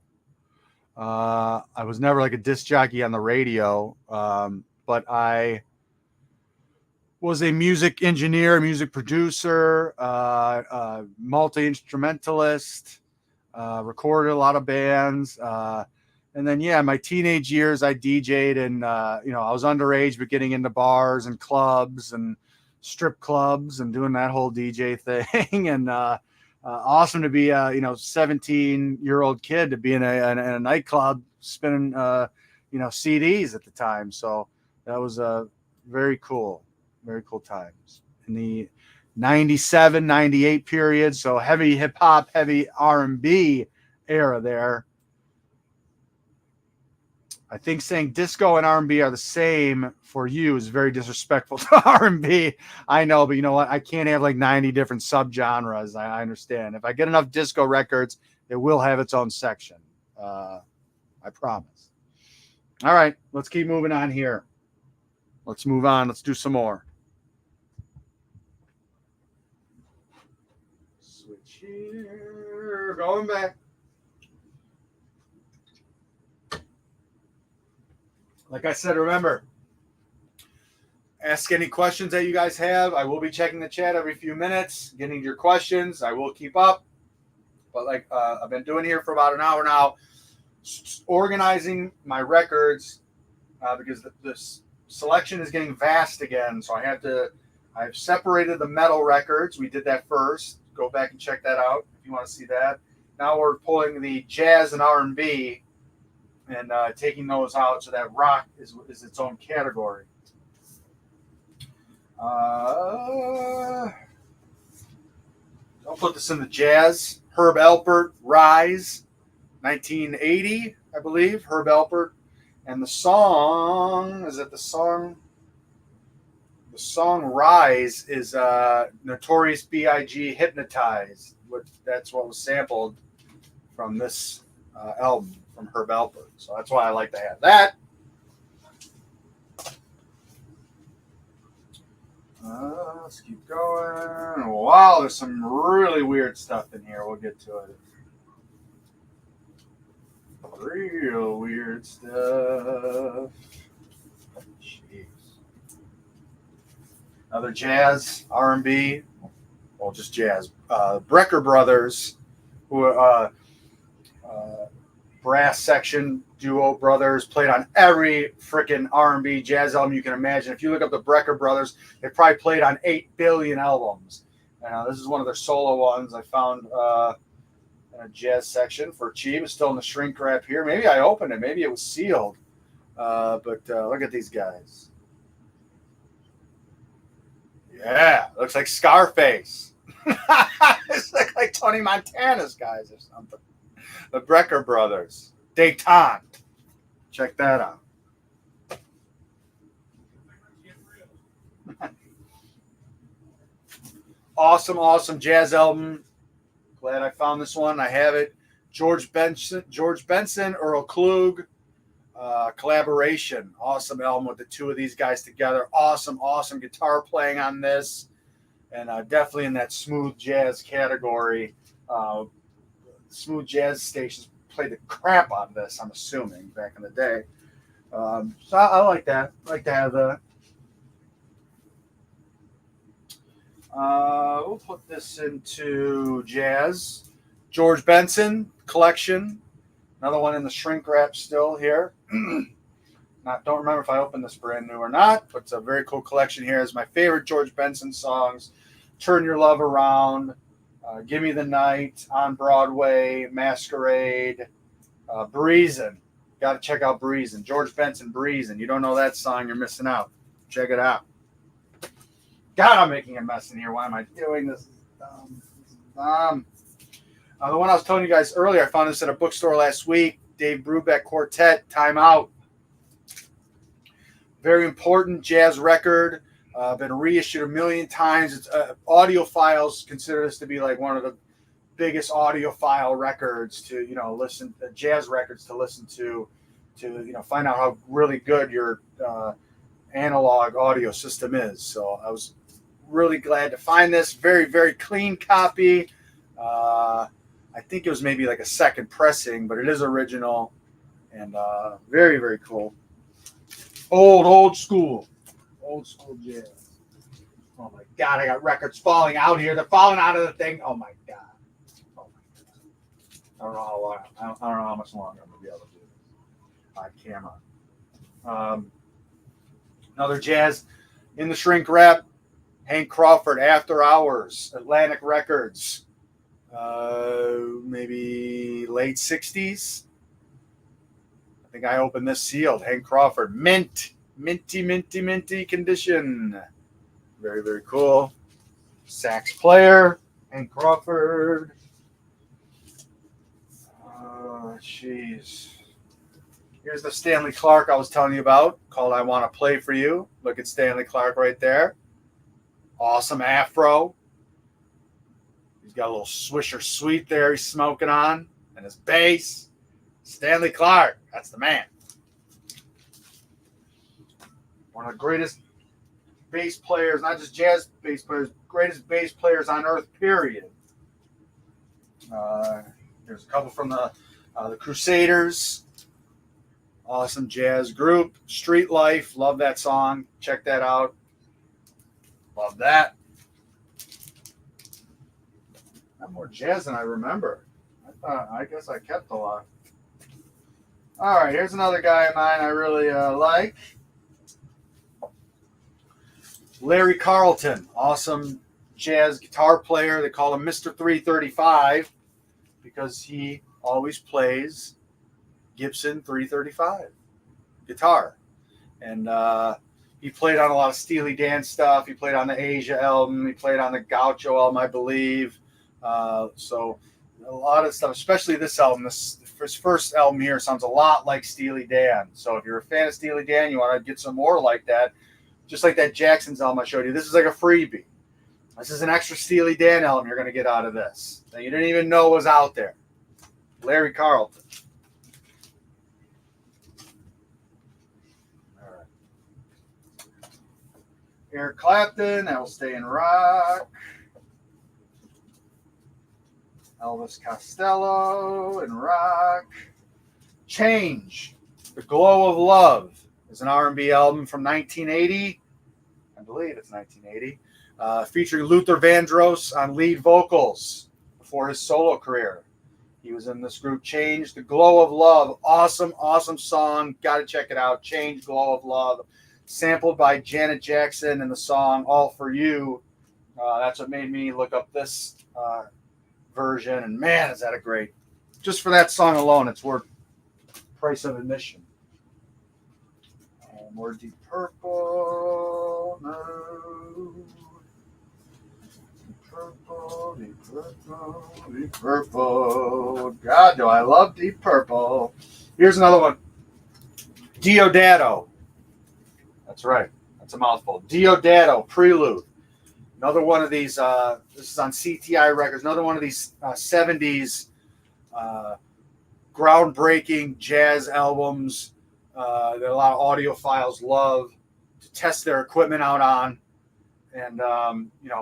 I was never like a disc jockey on the radio, but I was a music engineer, music producer, multi-instrumentalist, recorded a lot of bands. And then, my teenage years, I DJ'd, and, I was underage, but getting into bars and clubs and strip clubs and doing that whole DJ thing. And awesome to be a 17-year-old kid to be in a nightclub spinning CDs at the time. So that was very cool times in the 97 98 period. So heavy hip-hop, heavy R&B era there. I think saying disco and R&B are the same for you is very disrespectful to R&B. I know, but you know what? I can't have like 90 different subgenres. I understand. If I get enough disco records, it will have its own section. I promise. All right, let's keep moving on here. Let's move on. Let's do some more. Switch here. Going back. Like I said, remember, ask any questions that you guys have. I will be checking the chat every few minutes, getting your questions. I will keep up. But like I've been doing here for about an hour now, organizing my records because this selection is getting vast again. So I've separated the metal records. We did that first. Go back and check that out if you want to see that. Now we're pulling the jazz and R&B and taking those out so that rock is its own category. I'll put this in the jazz. Herb Alpert, Rise, 1980, I believe. Herb Alpert. And the song, is it the song? The song Rise is Notorious B.I.G. Hypnotized. That's what was sampled from this album from Herb Alpert. So that's why I like to have that. Let's keep going. Wow, there's some really weird stuff in here. We'll get to it. Real weird stuff. Jeez. Another jazz, R&B, well, just jazz. Brecker Brothers, who brass section duo brothers, played on every freaking R&B jazz album you can imagine. If you look up the Brecker Brothers, they probably played on 8 billion albums. This is one of their solo ones I found in a jazz section for cheap. It's still in the shrink wrap here. Maybe I opened it. Maybe it was sealed. But look at these guys. Yeah, looks like Scarface. It's like Tony Montana's guys or something. The Brecker Brothers. Detente. Check that out. Awesome jazz album. Glad I found this one. I have it. George Benson, Earl Klug collaboration. Awesome album with the two of these guys together. Awesome guitar playing on this. And definitely in that smooth jazz category. Smooth jazz stations played the crap out of this, I'm assuming, back in the day. So I like that. I like to have that. We'll put this into jazz. George Benson collection. Another one in the shrink wrap still here. Don't remember if I opened this brand new or not, but it's a very cool collection here. It's my favorite George Benson songs. Turn Your Love Around. Give Me the Night, On Broadway, Masquerade, Breezin'. Got to check out Breezin'. George Benson, Breezin'. You don't know that song, you're missing out. Check it out. God, I'm making a mess in here. Why am I doing this? The one I was telling you guys earlier, I found this at a bookstore last week. Dave Brubeck Quartet, Time Out. Very important jazz record. Been reissued a million times. It's audiophiles consider this to be like one of the biggest audiophile records to listen to, jazz records to listen to find out how really good your analog audio system is. So I was really glad to find this. Very clean copy. I think it was maybe like a second pressing, but it is original and very cool. Old school jazz. Oh my God, I got records falling out here. They're falling out of the thing. Oh my God. I don't know how long. I don't know how much longer I'm gonna be able to do this on camera. Another jazz in the shrink wrap. Hank Crawford, After Hours, Atlantic Records. Maybe late 60s. I think I opened this sealed. Hank Crawford, minty condition. Very cool. Sax player, Hank Crawford. Jeez. Here's the Stanley Clarke I was telling you about, called I Want to Play for You. Look at Stanley Clarke right there. Awesome afro. He's got a little Swisher Sweet there he's smoking on. And his bass. Stanley Clarke. That's the man. One of the greatest bass players, not just jazz bass players, greatest bass players on earth, period. There's a couple from the Crusaders. Awesome jazz group. Street Life. Love that song. Check that out. Love that. Got more jazz than I remember. I guess I kept a lot. All right, here's another guy of mine I really like. Larry Carlton, awesome jazz guitar player. They call him Mr. 335 because he always plays Gibson 335 guitar. And he played on a lot of Steely Dan stuff. He played on the Asia album. He played on the Gaucho album, I believe. So a lot of stuff, especially this album. His first album here sounds a lot like Steely Dan. So if you're a fan of Steely Dan, you want to get some more like that, just like that Jackson's album I showed you. This is like a freebie. This is an extra Steely Dan album you're going to get out of this that you didn't even know was out there. Larry Carlton. All right. Eric Clapton, that will stay in rock. Elvis Costello in rock. Change. The Glow of Love is an R&B album from 1980. I believe it's 1980. Featuring Luther Vandross on lead vocals before his solo career. He was in this group Change. The Glow of Love. Awesome, awesome song. Got to check it out. Change, Glow of Love. Sampled by Janet Jackson in the song All For You. That's what made me look up this version, and man, is that a great, just for that song alone, it's worth price of admission. More Deep Purple, no. Deep Purple, Deep Purple, Deep Purple. God, do I love Deep Purple. Here's another one. Deodato. That's right. That's a mouthful. Deodato, Prelude. Another one of these, this is on CTI Records, another one of these 70s groundbreaking jazz albums that a lot of audiophiles love to test their equipment out on. And,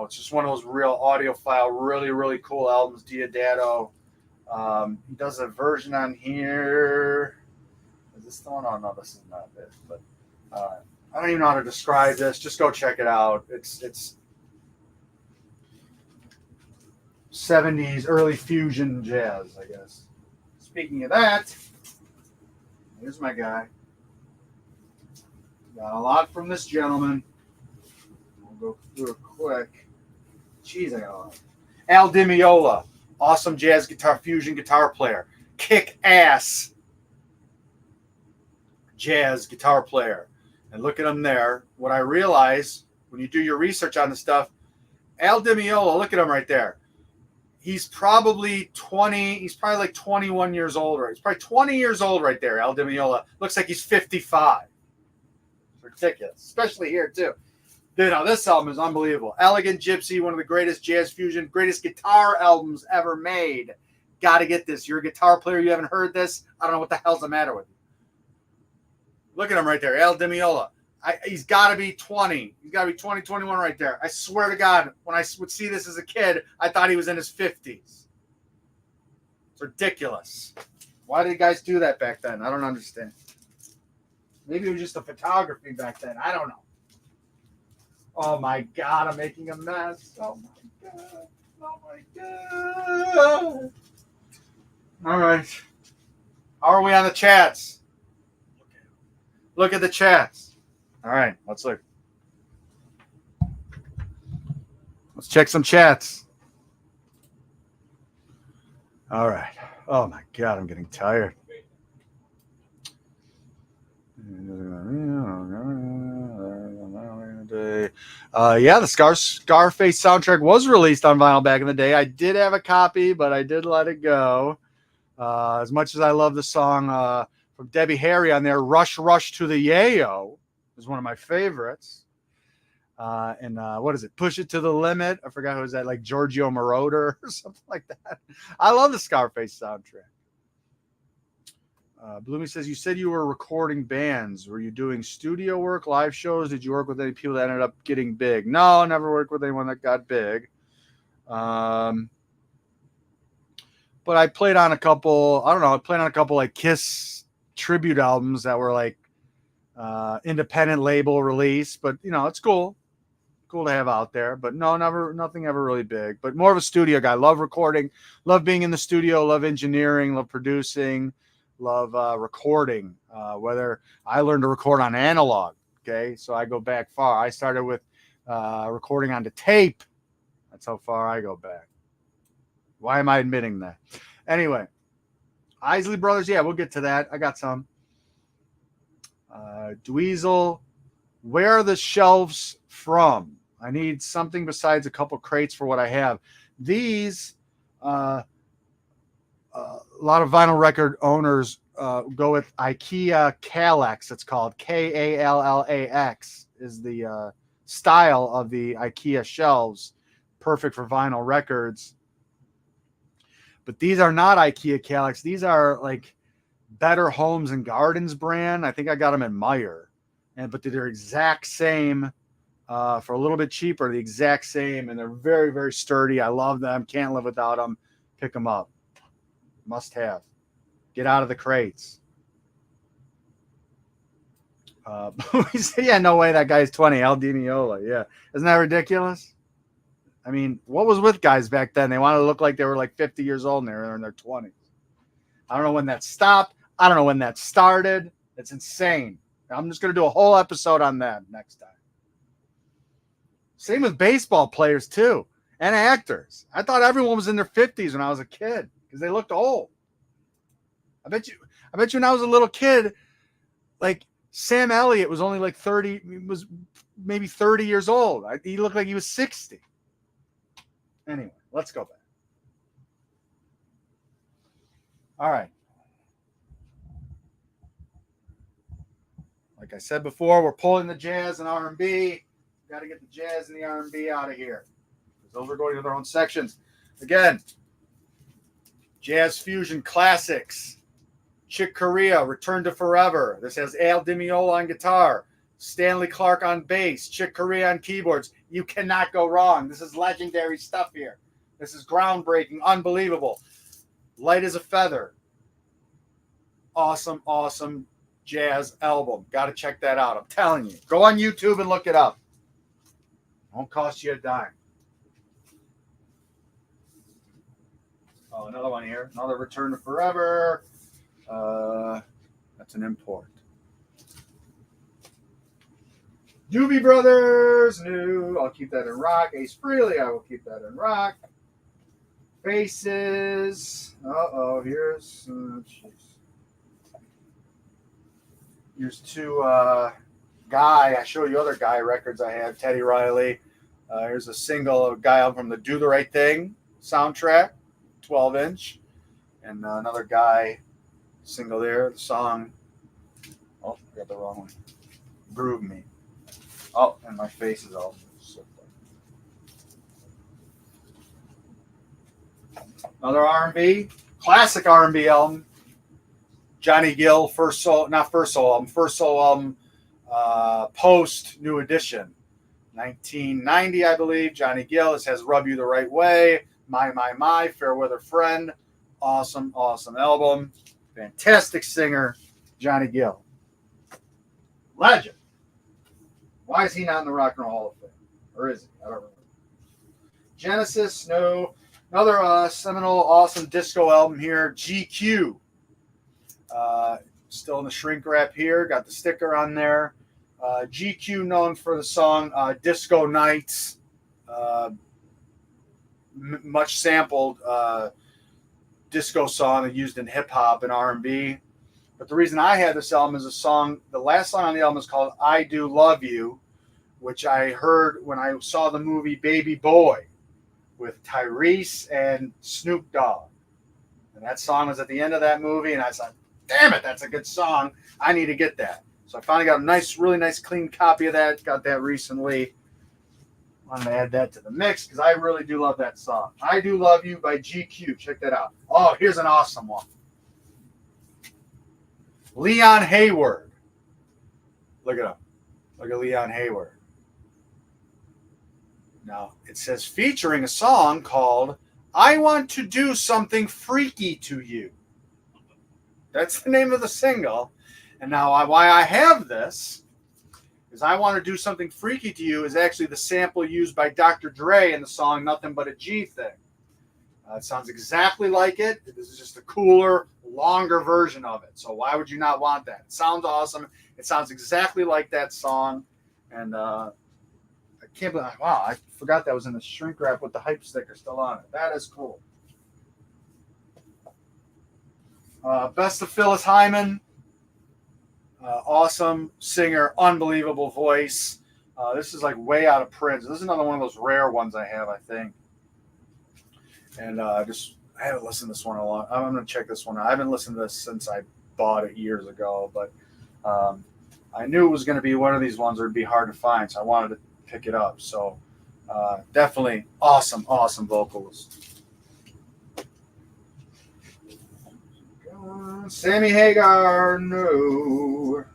it's just one of those real audiophile, really, really cool albums, Deodato. He does a version on here. Is this the one? Oh, no, this is not it. But I don't even know how to describe this. Just go check it out. It's 70s early fusion jazz, I guess. Speaking of that, here's my guy. Got a lot from this gentleman. We'll go through it quick. Jeez, I got a lot. Al Di Meola, awesome jazz guitar, fusion guitar player. Kick ass jazz guitar player. And look at him there. What I realize when you do your research on the stuff, Al Di Meola, look at him right there. He's probably 20. He's probably like 21 years old. Right? He's probably 20 years old right there. Al Di Meola looks like he's 55. It's ridiculous, especially here too. Dude, now this album is unbelievable. Elegant Gypsy, one of the greatest jazz fusion, greatest guitar albums ever made. Got to get this. You're a guitar player. You haven't heard this. I don't know what the hell's the matter with you. Look at him right there, Al Di Meola. He's got to be 20. He's got to be 20, 21 right there. I swear to God, when I would see this as a kid, I thought he was in his 50s. It's ridiculous. Why did guys do that back then? I don't understand. Maybe it was just the photography back then. I don't know. Oh, my God. I'm making a mess. Oh, my God. Oh, my God. All right. How are we on the chats? Look at the chats. All right, let's look. Let's check some chats. All right. Oh my God, I'm getting tired. The Scarface soundtrack was released on vinyl back in the day. I did have a copy, but I did let it go. As much as I love the song from Debbie Harry on there, Rush, Rush to the Yayo is one of my favorites. And what is it? Push It to the Limit. I forgot who was that, like Giorgio Moroder or something like that. I love the Scarface soundtrack. Bloomy says, you said you were recording bands. Were you doing studio work, live shows? Did you work with any people that ended up getting big? No, never worked with anyone that got big. But I played on a couple, I played on a couple like Kiss tribute albums that were like independent label release. But, it's cool. Cool to have out there. But no, nothing ever really big. But more of a studio guy. Love recording. Love being in the studio. Love engineering. Love producing. Love recording. Whether I learned to record on analog. Okay, so I go back far. I started with recording onto tape. That's how far I go back. Why am I admitting that? Anyway, Isley Brothers. Yeah, we'll get to that. I got some. Dweezil. Where are the shelves from? I need something besides a couple crates for what I have. These, a lot of vinyl record owners go with IKEA Kallax. It's called Kallax is the style of the IKEA shelves, perfect for vinyl records. But these are not IKEA Kallax. These are like Better Homes and Gardens brand. I think I got them at Meijer, but they're exact same. For a little bit cheaper, the exact same, and they're very, very sturdy. I love them. Can't live without them. Pick them up. Must have. Get out of the crates. Yeah, no way that guy's 20. Al Di Meola. Yeah. Isn't that ridiculous? I mean, what was with guys back then? They wanted to look like they were like 50 years old and they were in their 20s. I don't know when that stopped. I don't know when that started. It's insane. I'm just going to do a whole episode on that next time. Same with baseball players, too, and actors. I thought everyone was in their 50s when I was a kid because they looked old. I bet you when I was a little kid, like Sam Elliott was only like 30, he was maybe 30 years old. He looked like he was 60. Anyway, let's go back. All right. Like I said before, we're pulling the jazz and R&B. Got to get the jazz and the R&B out of here. Those are going to their own sections. Again, Jazz Fusion Classics. Chick Corea, Return to Forever. This has Al Di Meola on guitar. Stanley Clarke on bass. Chick Corea on keyboards. You cannot go wrong. This is legendary stuff here. This is groundbreaking, unbelievable. Light as a feather. Awesome, awesome jazz album. Got to check that out. I'm telling you. Go on YouTube and look it up. Won't cost you a dime. Oh, another one here. Another Return to Forever. That's an import. Doobie Brothers. New. I'll keep that in rock. Ace Frehley. I will keep that in rock. Faces. Uh-oh. Here's... here's two... Guy, I show you other Guy records I have. Teddy Riley. Here's a single of Guy from the Do the Right Thing soundtrack, 12-inch, and another Guy single there. The song. Oh, I got the wrong one. Groove Me. Oh, and my face is all. Another R&B, classic R&B album. Johnny Gill, first solo album. Post New Edition, 1990, I believe. Johnny Gill. This has Rub You the Right Way, My, Fair Weather Friend. Awesome, awesome album. Fantastic singer, Johnny Gill. Legend. Why is he not in the Rock and Roll Hall of Fame? Or is he? I don't remember. Genesis, no. Another seminal, awesome disco album here, GQ. Still in the shrink wrap here. Got the sticker on there. GQ known for the song Disco Nights. Much sampled disco song used in hip hop and R&B. But the reason I had this album is the last song on the album is called I Do Love You, which I heard when I saw the movie Baby Boy with Tyrese and Snoop Dogg. And that song was at the end of that movie, and I thought, damn it, that's a good song. I need to get that. So I finally got a really nice, clean copy of that. Got that recently. I'm going to add that to the mix because I really do love that song. I Do Love You by GQ. Check that out. Oh, here's an awesome one. Leon Hayward. Look at him. Look at Leon Hayward. Now, it says featuring a song called I Want to Do Something Freaky to You. That's the name of the single. And now why I have this is I Want to Do Something Freaky to You is actually the sample used by Dr. Dre in the song Nothing But a G Thing. It sounds exactly like it. This is just a cooler, longer version of it. So why would you not want that? It sounds awesome. It sounds exactly like that song. And I can't believe, wow, I forgot that was in the shrink wrap with the hype sticker still on it. That is cool. Best of Phyllis Hyman. Awesome singer, unbelievable voice. This is like way out of print. This is another one of those rare ones I have, I think. And I haven't listened to this one a lot. I'm going to check this one out. I haven't listened to this since I bought it years ago, but I knew it was going to be one of these ones that would be hard to find, so I wanted to pick it up. So definitely awesome vocalist. Sammy Hagar, no.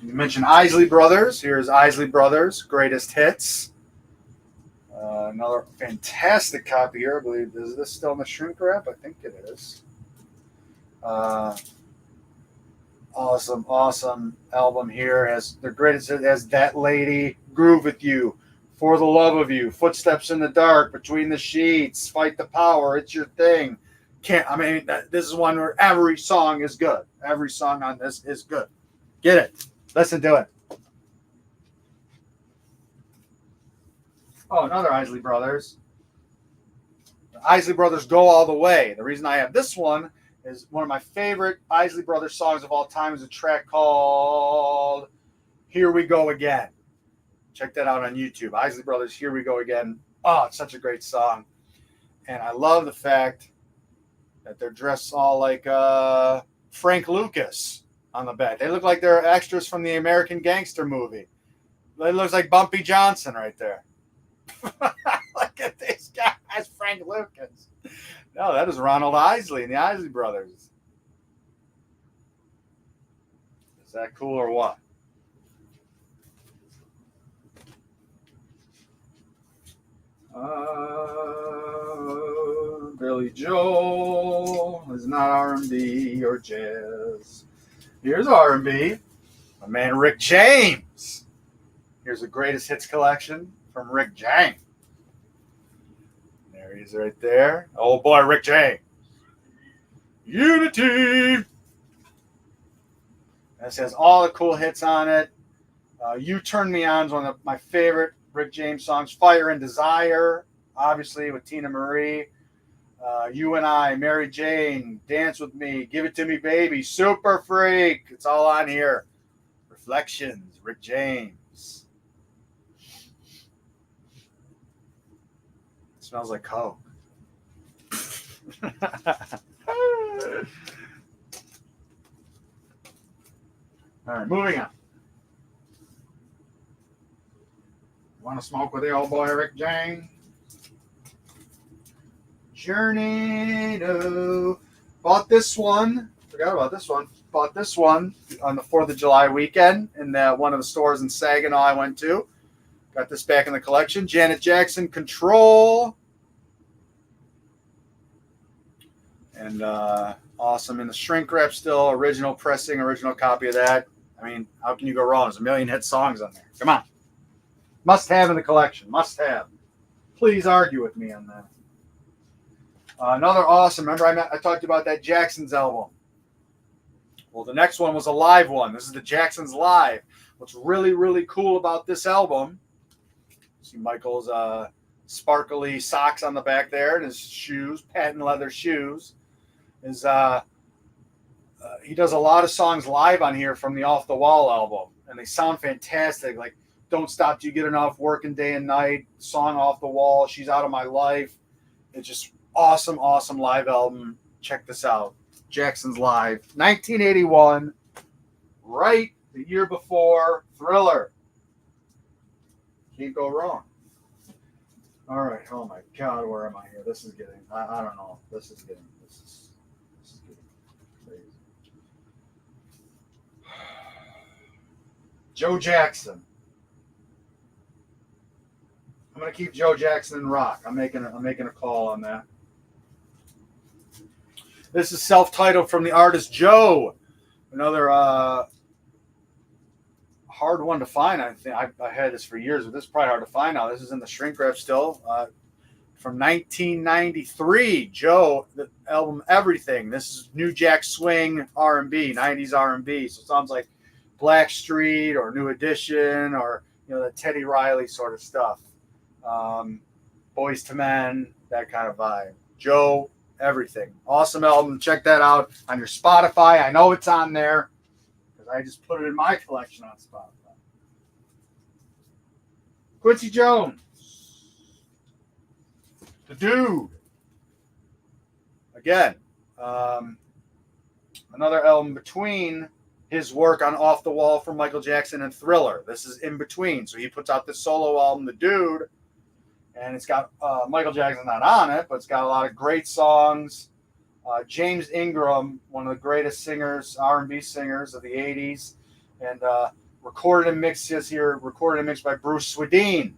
You mentioned Isley Brothers. Here's Isley Brothers, Greatest Hits. Another fantastic copy here. I believe, is this still in the shrink wrap? I think it is. Awesome album here. Has the greatest hit, has That Lady, Groove With You, For the Love of You, Footsteps in the Dark, Between the Sheets, Fight the Power, It's Your Thing. This is one where every song is good. Every song on this is good. Get it. Listen to it. Oh, another Isley Brothers. The Isley Brothers Go All the Way. The reason I have this one is one of my favorite Isley Brothers songs of all time is a track called Here We Go Again. Check that out on YouTube. Isley Brothers, Here We Go Again. Oh, it's such a great song. And I love the fact that they're dressed all like Frank Lucas on the back. They look like they're extras from the American Gangster movie. It looks like Bumpy Johnson right there. Look at these guys, Frank Lucas. No, that is Ronald Isley and the Isley Brothers. Is that cool or what? Billy Joel is not R&B or jazz. Here's R&B. My man Rick James. Here's the greatest hits collection from Rick James. There he is right there. Oh boy, Rick James. Unity. This has all the cool hits on it. You Turn Me On is one of my favorite Rick James songs. Fire and Desire, obviously with Tina Marie. You and I, Mary Jane, Dance With Me, Give It To Me Baby, Super Freak. It's all on here. Reflections, Rick James. It smells like Coke. All right, moving on. Want to smoke with the old boy Rick James? Journey to... Bought this one. Forgot about this one. Bought this one on the 4th of July weekend in one of the stores in Saginaw I went to. Got this back in the collection. Janet Jackson, Control. And awesome in the shrink wrap still. Original pressing, original copy of that. I mean, how can you go wrong? There's a million hit songs on there. Come on. Must have in the collection. Must have. Please argue with me on that. Another awesome. Remember I talked about that Jackson's album. Well, the next one was a live one. This is the Jackson's Live. What's really, really cool about this album, see Michael's sparkly socks on the back there and his shoes, patent leather shoes, is he does a lot of songs live on here from the Off the Wall album. And they sound fantastic. Like Don't Stop Till You Get Enough, Working Day and Night, song Off the Wall, She's Out of My Life. It's just awesome live album. Check this out. Jackson's Live, 1981, right The year before, Thriller. Can't go wrong. All right. Oh my God, where am I here? This is getting. I don't know. This is getting crazy. Joe Jackson. I'm gonna keep Joe Jackson in rock. I'm making a call on that. This is self-titled from the artist Joe. Another hard one to find. I think I had this for years, but this is probably hard to find now. This is in the shrink wrap still. From 1993, Joe, the album Everything. This is New Jack Swing R&B, 90s R&B. So it sounds like Blackstreet or New Edition or the Teddy Riley sort of stuff. Boys to Men, that kind of vibe. Joe, Everything. Awesome album. Check that out on your Spotify. I know it's on there because I just put it in my collection on Spotify. Quincy Jones. The Dude. Again, another album between his work on Off the Wall from Michael Jackson and Thriller. This is in between. So he puts out this solo album, The Dude, and it's got Michael Jackson not on it, but it's got a lot of great songs. James Ingram, one of the greatest singers, R&B singers of the 80s, and recorded and mixed by Bruce Swedien,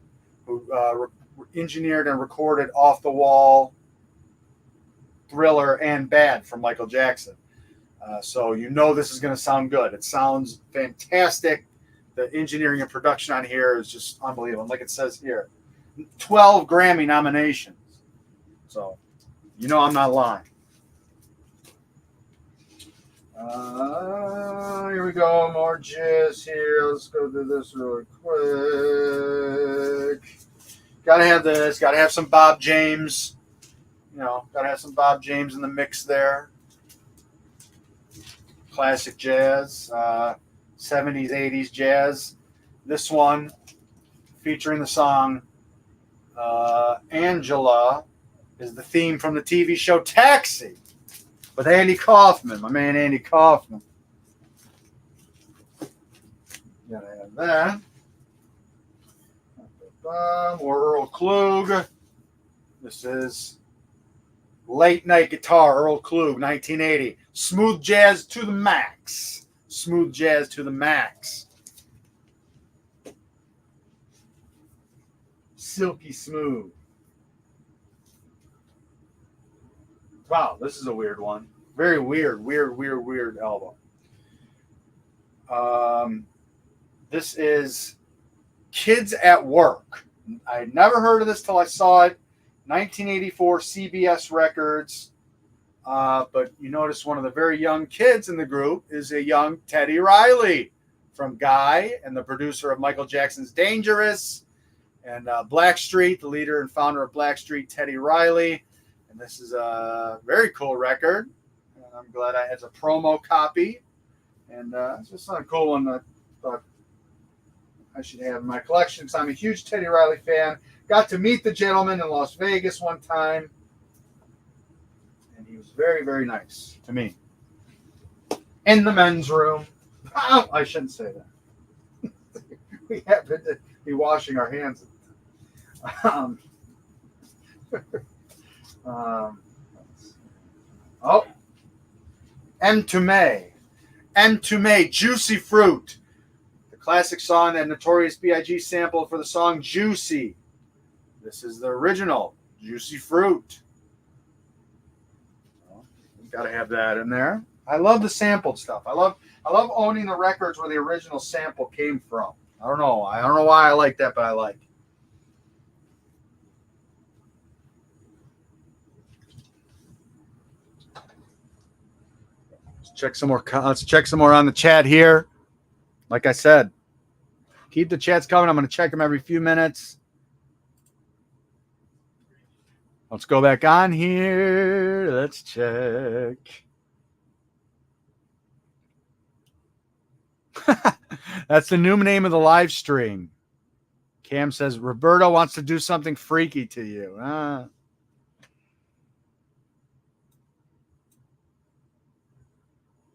who engineered and recorded Off the Wall, Thriller, and Bad from Michael Jackson. So this is going to sound good. It sounds fantastic. The engineering and production on here is just unbelievable. Like it says here, 12 Grammy nominations. So, I'm not lying. Here we go. More jizz here. Let's go do this really quick. Gotta have this. Gotta have some Bob James. Gotta have some Bob James in the mix there. Classic jazz. 70s, 80s jazz. This one featuring the song Angela is the theme from the TV show Taxi with Andy Kaufman, my man Andy Kaufman. Gotta have that. More Earl Klug. This is Late Night Guitar, Earl Klug, 1980. Smooth jazz to the max. Smooth jazz to the max. Silky smooth. Wow, this is a weird one. Very weird album. This is Kids at Work. I had never heard of this till I saw it. 1984 CBS Records. But you notice one of the very young kids in the group is a young Teddy Riley from Guy and the producer of Michael Jackson's Dangerous and Blackstreet, the leader and founder of Blackstreet, Teddy Riley. And this is a very cool record. And I'm glad it's a promo copy. And it's just a cool one that I thought I should have in my collection because I'm a huge Teddy Riley fan. Got to meet the gentleman in Las Vegas one time. And he was very, very nice to me. In the men's room. Oh, I shouldn't say that. We happened to be washing our hands. M to May. M to May, Juicy Fruit. The classic song that Notorious B.I.G. sampled for the song Juicy. This is the original, Juicy Fruit. Got to have that in there. I love the sampled stuff. I love owning the records where the original sample came from. I don't know why I like that, but I like it. Let's check some more on the chat here. Like I said, keep the chats coming. I'm going to check them every few minutes. Let's go back on here. Let's check. That's the new name of the live stream. Cam says, Roberto wants to do something freaky to you.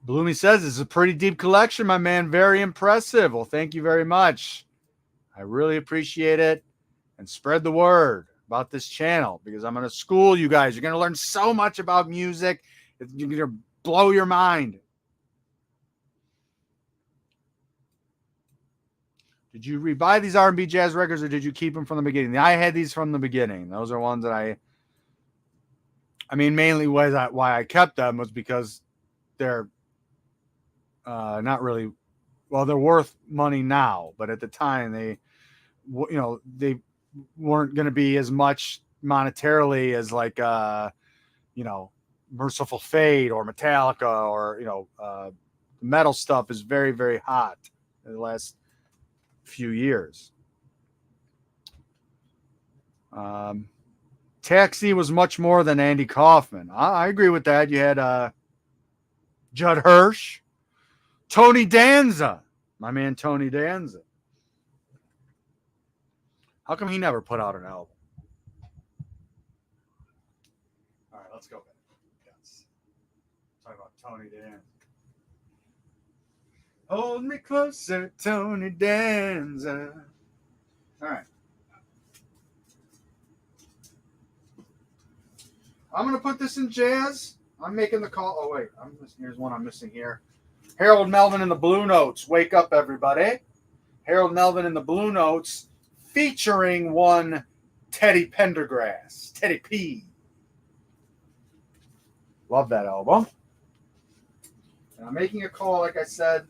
Bloomy says it's a pretty deep collection, my man. Very impressive. Well, thank you very much. I really appreciate it. And spread the word about this channel because I'm going to school you guys. You're going to learn so much about music. You're going to blow your mind. Did you rebuy these R&B jazz records or did you keep them from the beginning? I had these from the beginning. Those are ones that I mean, mainly why I kept them was because they're not really, well, they're worth money now, but at the time they weren't going to be as much monetarily as like, Merciful Fate or Metallica or, metal stuff is very, very hot in the last few years. Taxi was much more than Andy Kaufman. I agree with that. You had Judd Hirsch, Tony Danza, my man Tony Danza. How come he never put out an album? All right, let's go back. Yes. Talk about Tony Danza. Hold me closer, Tony Danza. All right. I'm going to put this in jazz. I'm making the call. Oh, wait. Here's one I'm missing here. Harold Melvin and the Blue Notes. Wake up, everybody. Harold Melvin and the Blue Notes featuring one Teddy Pendergrass. Teddy P. Love that album. And I'm making a call, like I said.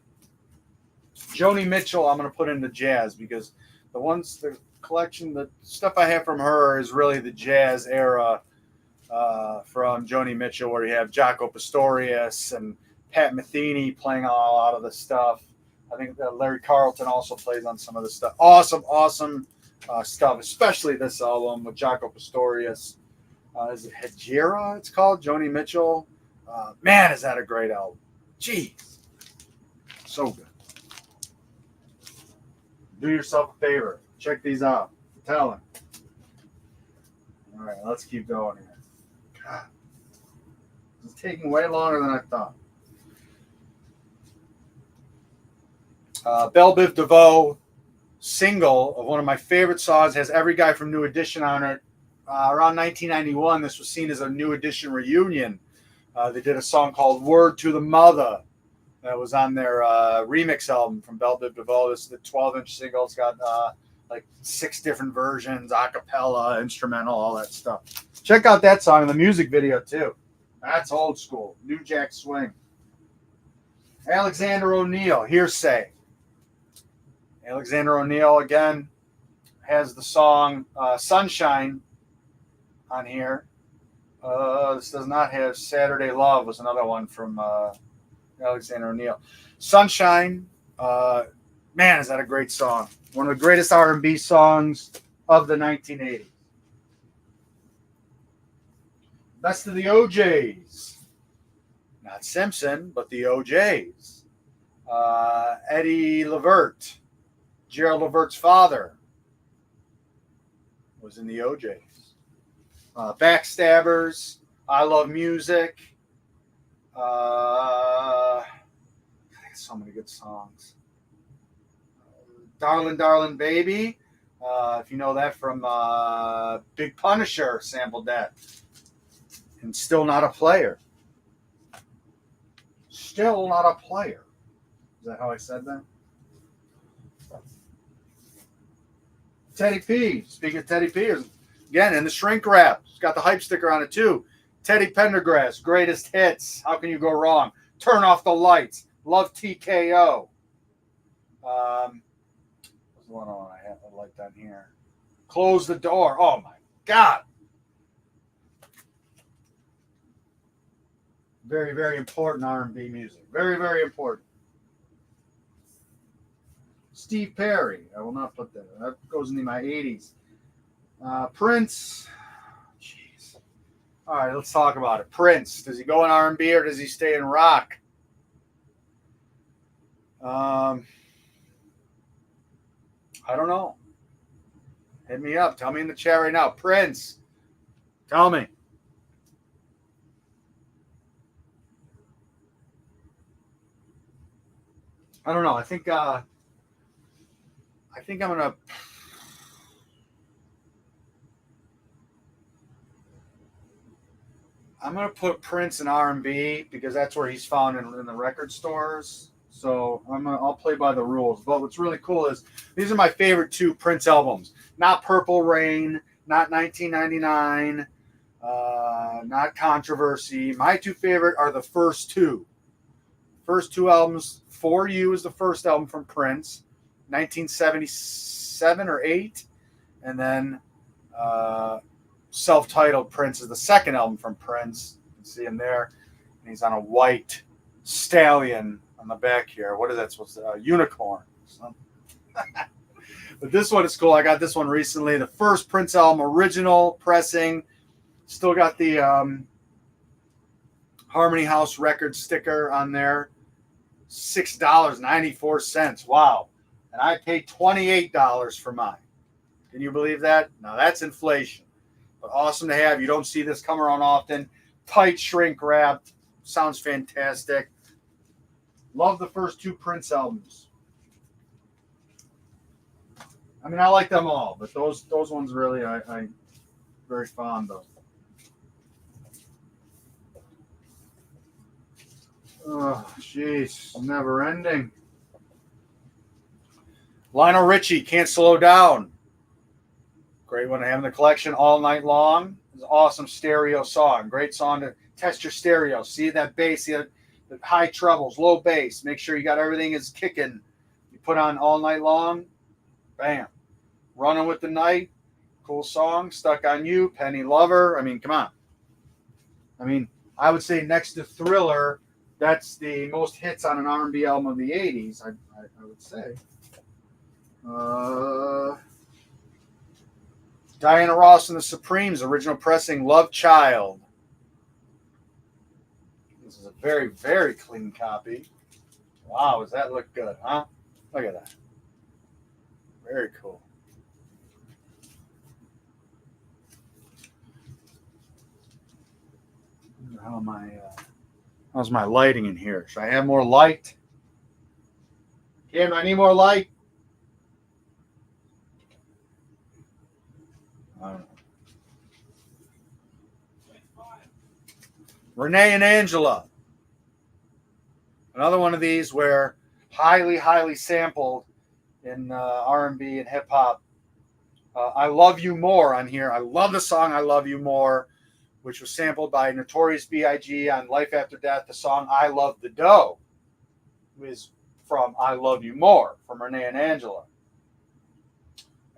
Joni Mitchell, I'm going to put into jazz because the collection, the stuff I have from her is really the jazz era. From Joni Mitchell, where you have Jaco Pastorius and Pat Metheny playing on a lot of the stuff. I think Larry Carlton also plays on some of the stuff. Awesome stuff, especially this album with Jaco Pastorius. Is it Hejira? It's called Joni Mitchell. Man, is that a great album? Jeez, so good. Do yourself a favor. Check these out. Tell them. All right, let's keep going here. God, it's taking way longer than I thought. Belle Biv DeVoe single of one of my favorite songs has every guy from New Edition on it. Around 1991, this was seen as a New Edition reunion. They did a song called Word to the Mother that was on their remix album from Belle Biv DeVoe. This is the 12-inch single. It's got like 6 different versions, a cappella, instrumental, all that stuff. Check out that song in the music video, too. That's old school. New Jack Swing. Alexander O'Neal, Hearsay. Alexander O'Neal, again, has the song Sunshine on here. This does not have Saturday Love, was another one from Alexander O'Neal. Sunshine, man, is that a great song. One of the greatest R&B songs of the 1980s. Best of the OJs. Not Simpson, but the OJs. Eddie Levert, Gerald Levert's father, was in the OJs. Backstabbers, I Love Music. I think so many good songs. Darlin', Darlin' Baby. If you know that from Big Punisher, sampled that. And Still Not a Player. Still Not a Player. Is that how I said that? Teddy P. Speaking of Teddy P, again, in the shrink wrap. It's got the hype sticker on it, too. Teddy Pendergrass, greatest hits. How can you go wrong? Turn Off the Lights. Love TKO. What's the one I have I like down here? Close the Door. Oh, my God. Very, very important R&B music. Very, very important. Steve Perry. I will not put that. That goes into my 80s. Prince. Jeez. All right, let's talk about it. Prince. Does he go in R&B or does he stay in rock? I don't know. Hit me up. Tell me in the chat right now. Prince. Tell me. I don't know. I think I'm gonna. I'm gonna put Prince in R&B because that's where he's found in the record stores. So I'll play by the rules. But what's really cool is these are my favorite two Prince albums. Not Purple Rain, not 1999, not Controversy. My two favorite are the first two. First two albums. For You is the first album from Prince, 1977 or 8, and then self-titled Prince is the second album from Prince. You can see him there. And he's on a white stallion on the back here. What is that supposed to be? Unicorn. But this one is cool. I got this one recently. The first Prince album, original pressing. Still got the Harmony House record sticker on there. $6.94. Wow. And I paid $28 for mine. Can you believe that? Now that's inflation. But awesome to have. You don't see this come around often. Tight shrink wrap. Sounds fantastic. Love the first two Prince albums. I mean, I like them all, but those ones really I'm very fond of. Oh, jeez. Never ending. Lionel Richie, Can't Slow Down. Great one to have in the collection all night long. It's an awesome stereo song. Great song to test your stereo. See that bass, see the high trebles, low bass. Make sure you got everything is kicking. You put on all night long. Bam. Running with the Night. Cool song. Stuck on You. Penny Lover. I mean, come on. I mean, I would say next to Thriller, that's the most hits on an R&B album of the 80s, I would say. Diana Ross and the Supremes, original pressing, Love Child. This is a very, very clean copy. Wow, does that look good, huh? Look at that. Very cool. How's my lighting in here? Should I have more light? Cam, do I need more light? I don't know. Renee and Angela. Another one of these where highly, highly sampled in R&B and hip hop. I Love You More on here. I love the song I Love You More, which was sampled by Notorious B.I.G. on Life After Death. The song I Love the Dough is from I Love You More from Renee and Angela.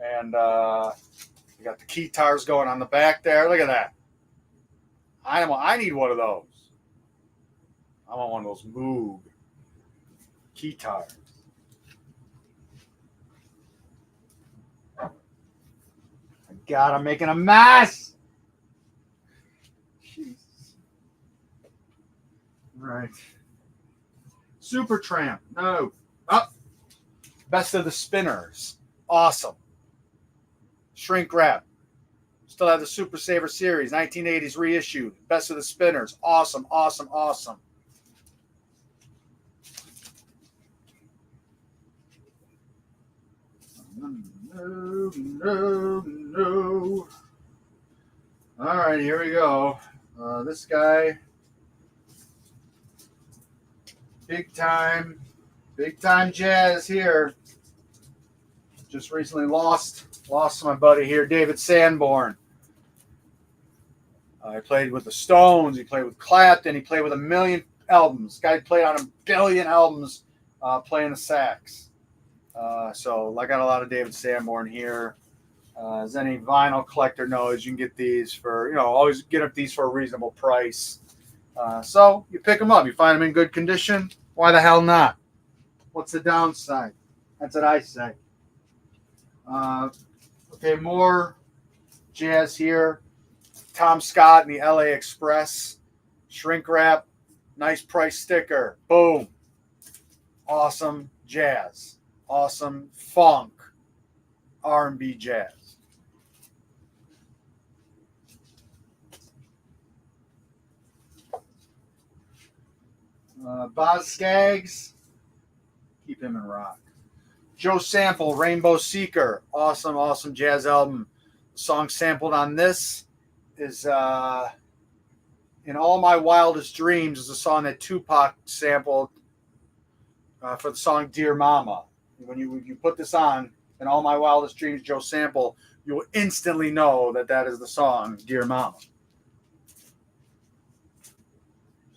And you got the guitars going on the back there. Look at that. I need one of those. I want one of those Moog guitars. God, I'm making a mess. Jeez. Right. Supertramp. No. Oh. Best of the Spinners. Awesome. Shrink wrap. Still have the Super Saver series, 1980s reissue. Best of the Spinners. Awesome, awesome, awesome. No. All right, here we go. This guy, big time jazz here. Just recently lost my buddy here, David Sanborn. He played with the Stones. He played with Clapton. He played with a million albums. Guy played on 1 billion albums playing the sax. So I got a lot of David Sanborn here. As any vinyl collector knows, you can get these for, always get up these for a reasonable price. So you pick them up. You find them in good condition. Why the hell not? What's the downside? That's what I say. Okay, more jazz here. Tom Scott and the LA Express. Shrink wrap. Nice price sticker. Boom. Awesome jazz. Awesome funk. R&B jazz. Boz Scaggs. Keep him in rock. Joe Sample, Rainbow Seeker. Awesome, awesome jazz album. The song sampled on this is In All My Wildest Dreams is a song that Tupac sampled for the song Dear Mama. When you put this on, In All My Wildest Dreams, Joe Sample, you will instantly know that is the song Dear Mama.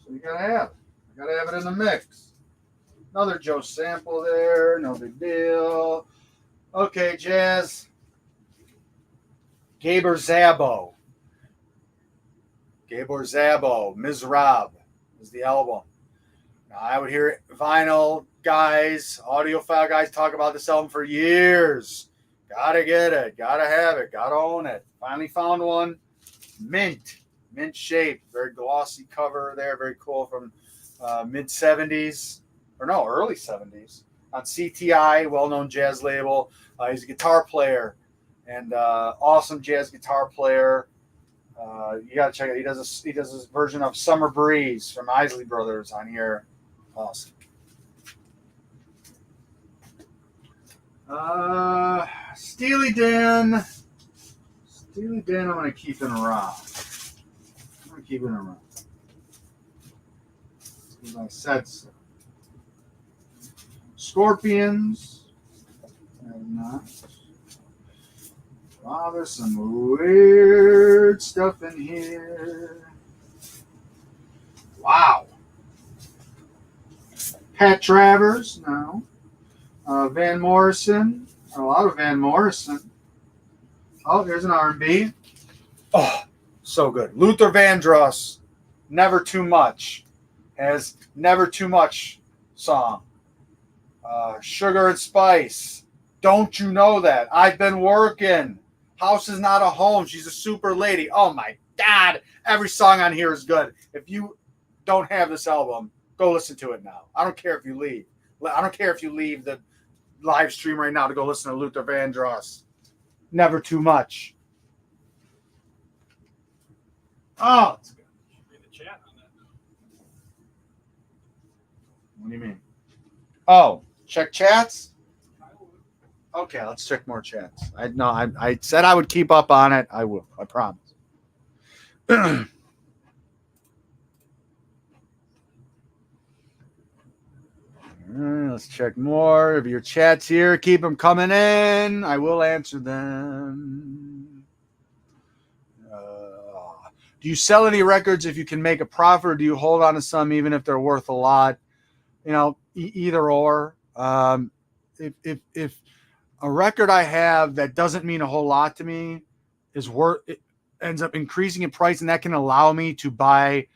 So you gotta have it. You gotta have it in the mix. Another Joe Sample there, no big deal. Okay, jazz. Gabor Szabo. Gabor Szabo, Mizrab is the album. Now, I would hear vinyl guys, audiophile guys talk about this album for years. Gotta get it, gotta have it, gotta own it. Finally found one. Mint shape, very glossy cover there, very cool from mid 70s, or no, early 70s on CTI, well-known jazz label. He's a guitar player and awesome jazz guitar player. You gotta check it. He does this version of Summer Breeze from Isley Brothers on here. Awesome. Steely Dan. I'm gonna keep in rock. As I said so. Scorpions. And not. Wow, there's some weird stuff in here. Wow. Pat Travers, no. Van Morrison, a lot of Van Morrison. Oh, there's an R&B. Oh, so good. Luther Vandross, Never Too Much, has Never Too Much song. Sugar and Spice, Don't You Know That? I've Been Working. House Is Not a Home. She's a Super Lady. Oh my God. Every song on here is good. If you don't have this album, go listen to it now. I don't care if you leave. I don't care if you leave the live stream right now to go listen to Luther Vandross. Never Too Much. Oh, it's good.
Read the chat on that.
What do you mean? Oh, check chats? Okay, let's check more chats. I said I would keep up on it. I will. I promise. Let's check more of your chats here. Keep them coming in. I will answer them. Do you sell any records if you can make a profit, or do you hold on to some even if they're worth a lot? You know, either or. If a record I have that doesn't mean a whole lot to me is worth, it ends up increasing in price, and that can allow me to buy,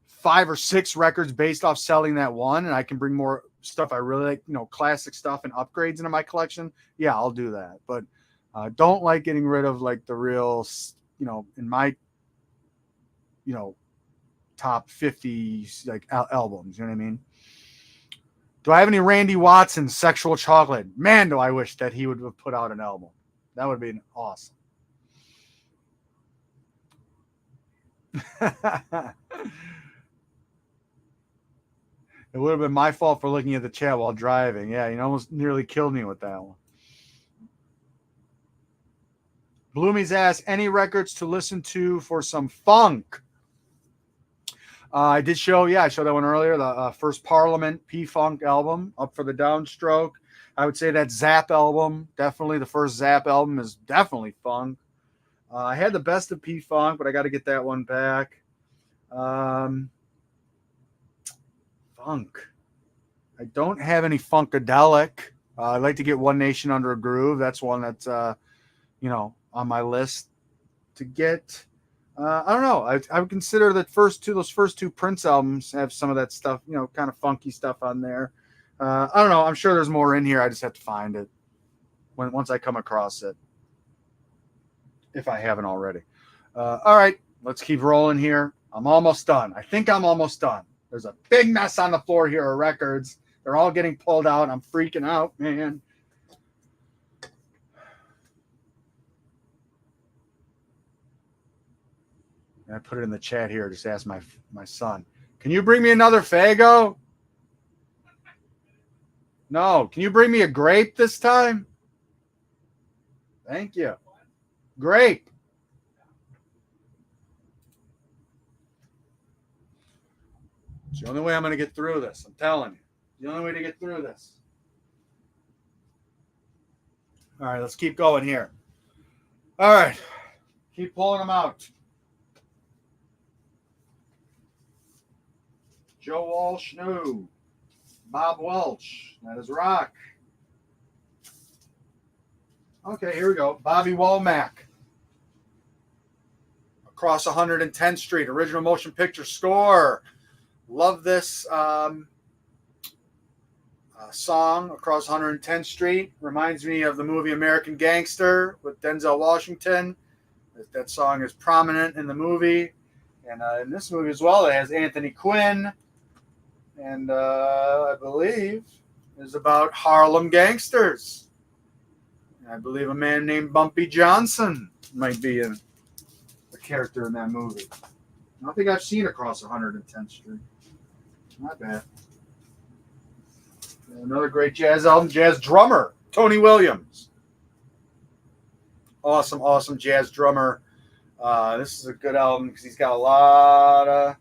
5 or 6 records based off selling that one, and I can bring more stuff I really like, classic stuff and upgrades into my collection. Yeah, I'll do that. But don't like getting rid of like the real, in my, top 50 like albums. You know what I mean? Do I have any Randy Watson Sexual Chocolate? Man, do I wish that he would have put out an album. That would be awesome. It would have been my fault for looking at the chat while driving. Yeah, you almost nearly killed me with that one. Bloomy's asked, any records to listen to for some funk? I did show, I showed that one earlier, the first Parliament P-Funk album, Up for the Downstroke. I would say that Zap album, definitely the first Zap album is definitely funk. I had the best of P-Funk, but I got to get that one back. Funk. I don't have any Funkadelic. I'd like to get One Nation Under a Groove. That's one that's, on my list to get. I don't know. I would consider those first two Prince albums have some of that stuff, kind of funky stuff on there. I don't know. I'm sure there's more in here. I just have to find it once I come across it, if I haven't already. All right, let's keep rolling here. I'm almost done. I think I'm almost done. There's a big mess on the floor here of records. They're all getting pulled out. I'm freaking out, man. I put it in the chat here. Just ask my son, can you bring me another Faygo? No. Can you bring me a grape this time? Thank you. Grape. It's the only way I'm going to get through this. I'm telling you. The only way to get through this. All right, let's keep going here. All right. Keep pulling them out. Joe Walsh, no. Bob Welch, that is rock. Okay, here we go. Bobby Womack. Across 110th Street, original motion picture score. Love this song, Across 110th Street. Reminds me of the movie American Gangster with Denzel Washington. That song is prominent in the movie. And in this movie as well, it has Anthony Quinn. And I believe is about Harlem gangsters. And I believe a man named Bumpy Johnson might be a character in that movie. I don't think I've seen Across 110th Street. Not bad. Another great jazz album, jazz drummer, Tony Williams. Awesome, awesome jazz drummer. This is a good album because he's got a lot of...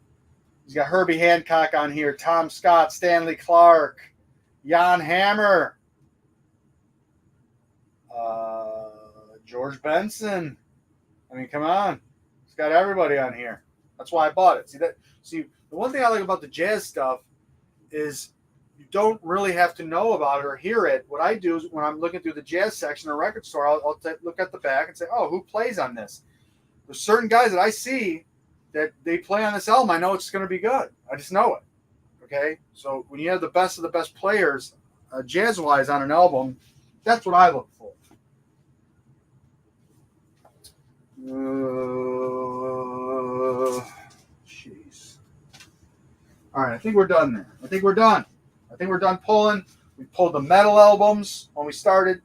He's got Herbie Hancock on here, Tom Scott, Stanley Clarke, Jan Hammer, George Benson. I mean, come on. He's got everybody on here. That's why I bought it. See, the one thing I like about the jazz stuff is you don't really have to know about it or hear it. What I do is when I'm looking through the jazz section of a record store, I'll look at the back and say, oh, who plays on this? There's certain guys that I see that they play on this album. I know it's going to be good. I just know it. Okay? So when you have the best of the best players, jazz-wise on an album, that's what I look for. Jeez. All right, I think we're done there. I think we're done pulling. We pulled the metal albums when we started.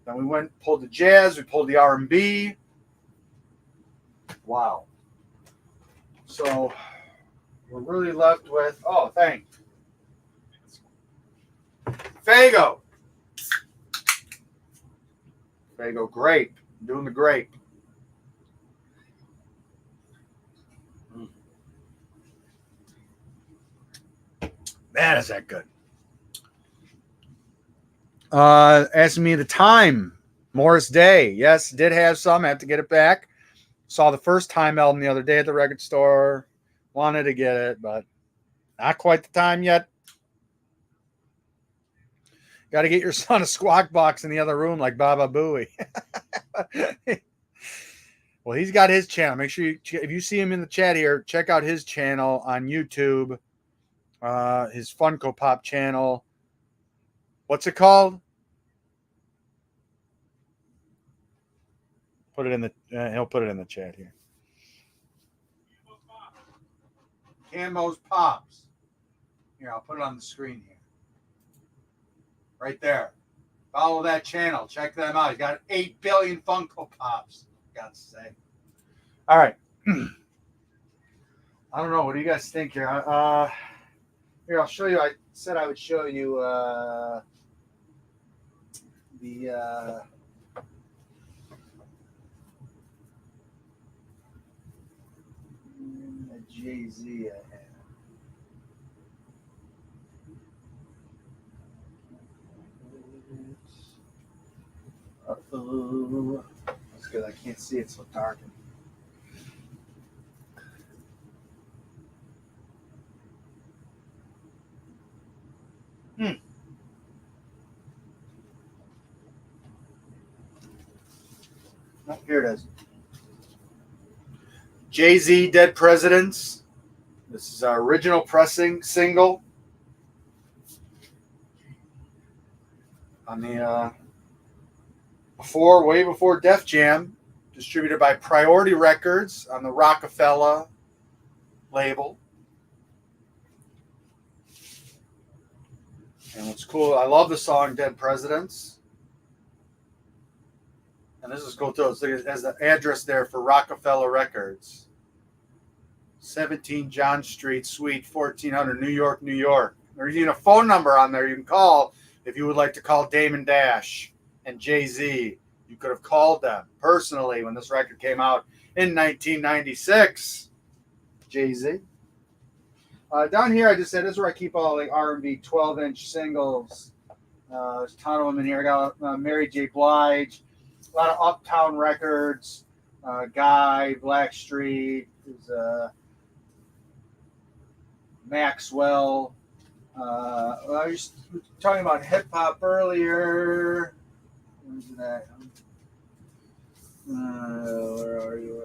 Then we pulled the jazz. We pulled the R&B. Wow. So we're really left with, thanks. Fago grape. I'm doing the grape. Man, is that good. Asking me the time. Morris Day. Yes, did have some. I have to get it back. Saw the first Time album the other day at the record store. Wanted to get it, but not quite the time yet. Got to get your son a Squawk Box in the other room like Baba Booey. Well, he's got his channel. Make sure if you see him in the chat here, check out his channel on YouTube. His Funko Pop channel. What's it called? Put it in the. He'll put it in the chat here. Camo's Pops. Here, I'll put it on the screen here. Right there. Follow that channel. Check them out. He's got 8 billion Funko Pops. Got to say. All right. I don't know. What do you guys think here? Here, I'll show you. I said I would show you the Jay-Z I had. Uh-oh. That's good. I can't see it so dark. Oh, here it is. Jay-Z, Dead Presidents. This is our original pressing single. On the way before Def Jam, distributed by Priority Records on the Rockefeller label. And what's cool, I love the song Dead Presidents. And this is cool too. It has the address there for Rockefeller Records. 17 John Street, Suite 1400, New York, New York. There's even a phone number on there you can call If you would like to call Damon Dash and Jay-Z, you could have called them personally when this record came out in 1996. Jay-Z. Down here, I just said this is where I keep all the R&B 12-inch singles. There's a ton of them in here. I got Mary J. Blige, a lot of Uptown Records, Guy, Blackstreet, Maxwell. I was talking about hip hop earlier. Where's it at? Where are you?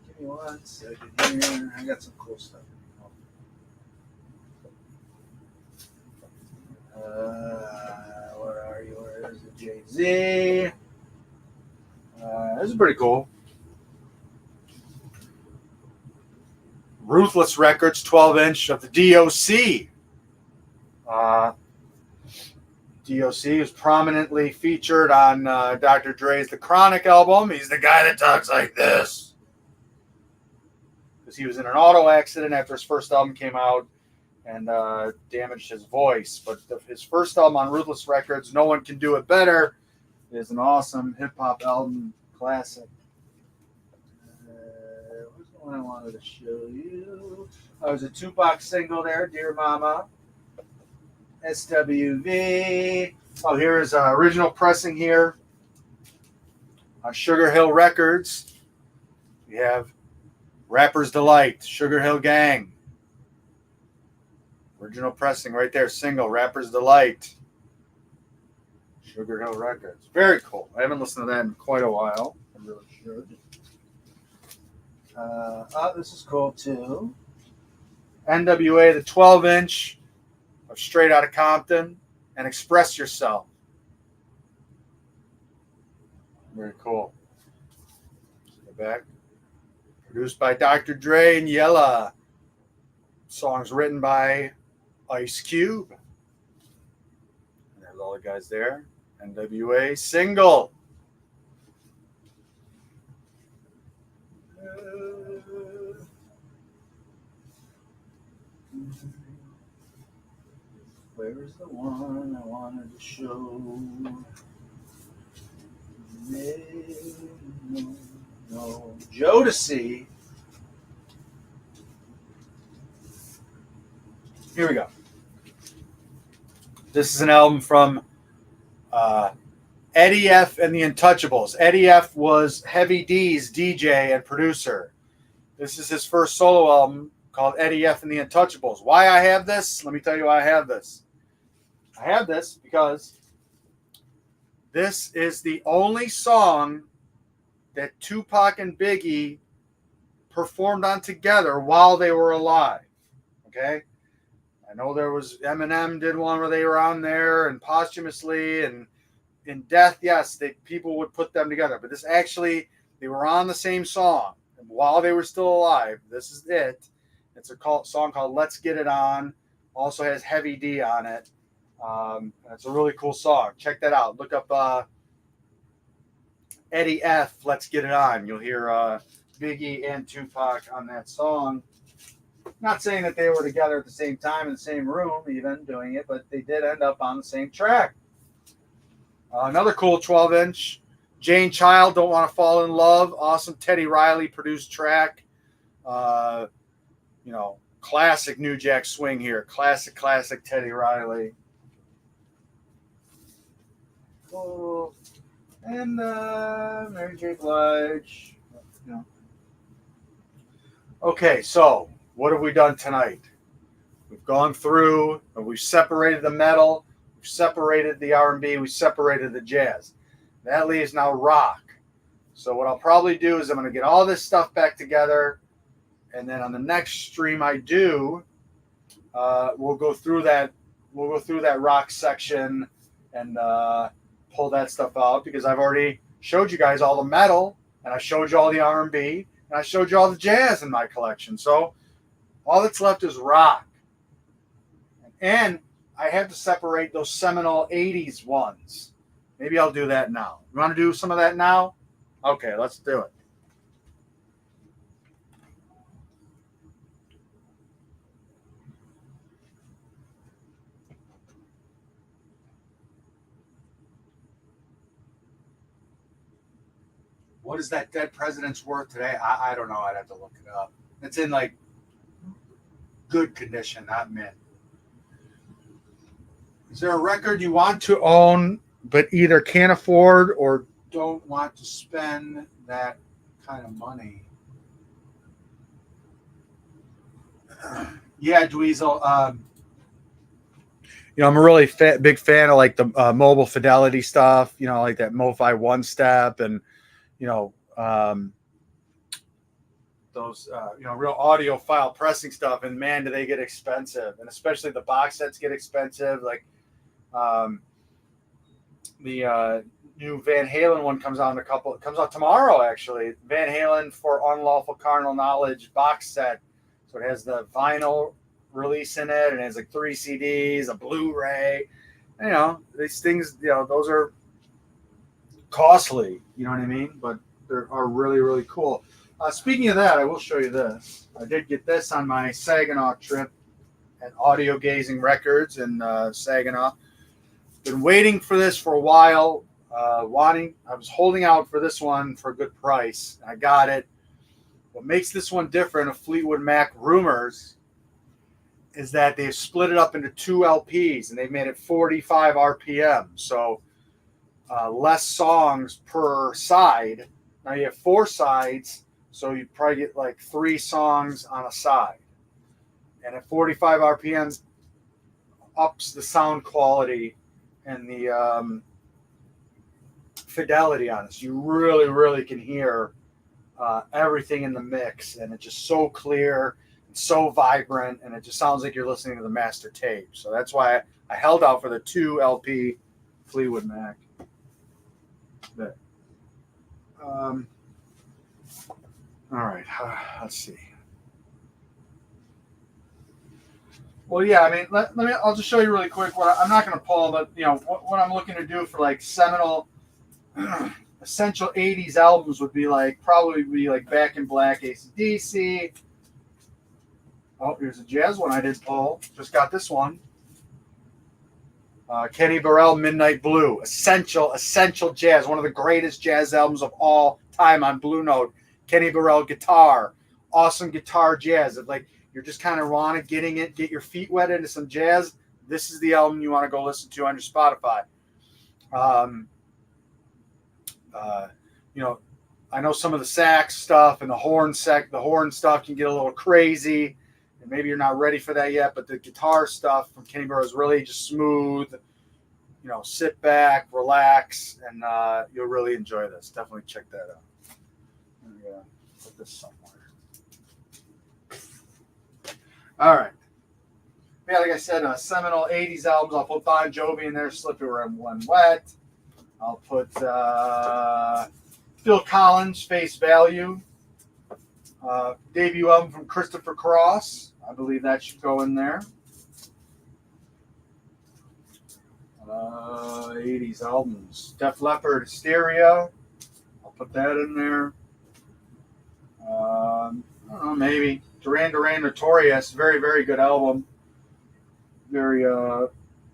Give me 1 second here. I got some cool stuff. Where are you? Where is the Jay-Z? This is pretty cool. Ruthless Records, 12-inch of the DOC. DOC is prominently featured on Dr. Dre's The Chronic album. He's the guy that talks like this. Because he was in an auto accident after his first album came out and damaged his voice. But his first album on Ruthless Records, No One Can Do It Better, is an awesome hip-hop album classic. What's the one I wanted to show you? Oh, there's a Tupac single there, Dear Mama. SWV. Oh, here is original pressing here on Sugar Hill Records. We have Rapper's Delight, Sugar Hill Gang. Original pressing right there, single, Rapper's Delight. Sugar Hill Records. Very cool. I haven't listened to that in quite a while. I really should. This is cool too. NWA, the 12-inch of Straight Outta Compton and Express Yourself. Very cool. Go back. Produced by Dr. Dre and Yella. Songs written by Ice Cube. And there's all the guys there. NWA single. Where's the one I wanted to show? No. Jodeci. Here we go. This is an album from Eddie F. and the Untouchables. Eddie F. was Heavy D's DJ and producer. This is his first solo album called Eddie F. and the Untouchables. Why I have this? Let me tell you why I have this. I have this because this is the only song that Tupac and Biggie performed on together while they were alive. Okay? I know there was Eminem did one where they were on there and posthumously and in death, yes, people would put them together. But this actually, they were on the same song. And while they were still alive, this is it. It's a song called Let's Get It On. Also has Heavy D on it. It's a really cool song. Check that out. Look up Eddie F. Let's Get It On. You'll hear Biggie and Tupac on that song. Not saying that they were together at the same time in the same room, even doing it, but they did end up on the same track. Another cool 12-inch, Jane Child, Don't Want to Fall in Love. Awesome Teddy Riley produced track. Classic New Jack Swing here. Classic Teddy Riley. Cool. And Mary J. Blige. Okay, so what have we done tonight? We've gone through, we've separated the metal, we've separated the R&B, we separated the jazz. That leaves now rock. So what I'll probably do is I'm going to get all this stuff back together, and then on the next stream I do, we'll go through that rock section and pull that stuff out, because I've already showed you guys all the metal, and I showed you all the R&B, and I showed you all the jazz in my collection. So all that's left is rock. And I have to separate those seminal 80s ones. Maybe I'll do that now. You want to do some of that now? Okay, let's do it. What is that dead president's worth today? I don't know. I'd have to look it up. It's in like good condition, not mint. Is there a record you want to own but either can't afford or don't want to spend that kind of money? Yeah, Dweezil. I'm a really big fan of like the mobile fidelity stuff. Like that MoFi One Step and those real audiophile pressing stuff. And man, do they get expensive? And especially the box sets get expensive. Like the new Van Halen one comes out it comes out tomorrow actually. Van Halen for Unlawful Carnal Knowledge box set. So it has the vinyl release in it, and it has like 3 CDs, a Blu-ray. These things, those are costly. You know what I mean? But they are really, really cool. Speaking of that, I will show you this. I did get this on my Saginaw trip at Audio Gazing Records in Saginaw. Been waiting for this for a while. I was holding out for this one for a good price. I got it. What makes this one different of Fleetwood Mac Rumors is that they've split it up into 2 LPs and they've made it 45 RPM. So less songs per side. Now you have 4 sides, so you probably get like 3 songs on a side. And at 45 RPMs, ups the sound quality and the fidelity on this. You really, really can hear everything in the mix, and it's just so clear and so vibrant, and it just sounds like you're listening to the master tape. So that's why I held out for the 2 LP Fleetwood Mac. There. All right, let's see. Well, yeah, I mean, I'll just show you really quick I'm not going to pull, but what I'm looking to do for like seminal essential 80s albums would be probably like Back in Black, AC/DC. Oh, here's a jazz one I did pull. Just got this one. Kenny Burrell, Midnight Blue. Essential jazz. One of the greatest jazz albums of all time on Blue Note. Kenny Burrell guitar. Awesome guitar jazz. If you're just kind of get your feet wet into some jazz, this is the album you want to go listen to on your Spotify. I know some of the sax stuff and the horn stuff can get a little crazy, and maybe you're not ready for that yet, but the guitar stuff from Kenny Burrell is really just smooth. Sit back, relax, and you'll really enjoy this. Definitely check that out. I'm gonna put this somewhere. All right. Yeah, like I said, seminal 80s albums. I'll put Bon Jovi in there, Slippery When Wet. I'll put Phil Collins, Face Value. Debut album from Christopher Cross. I believe that should go in there. 80s albums. Def Leppard, Hysteria. I'll put that in there. I don't know, maybe. Duran Duran, Notorious. Very, very good album. Very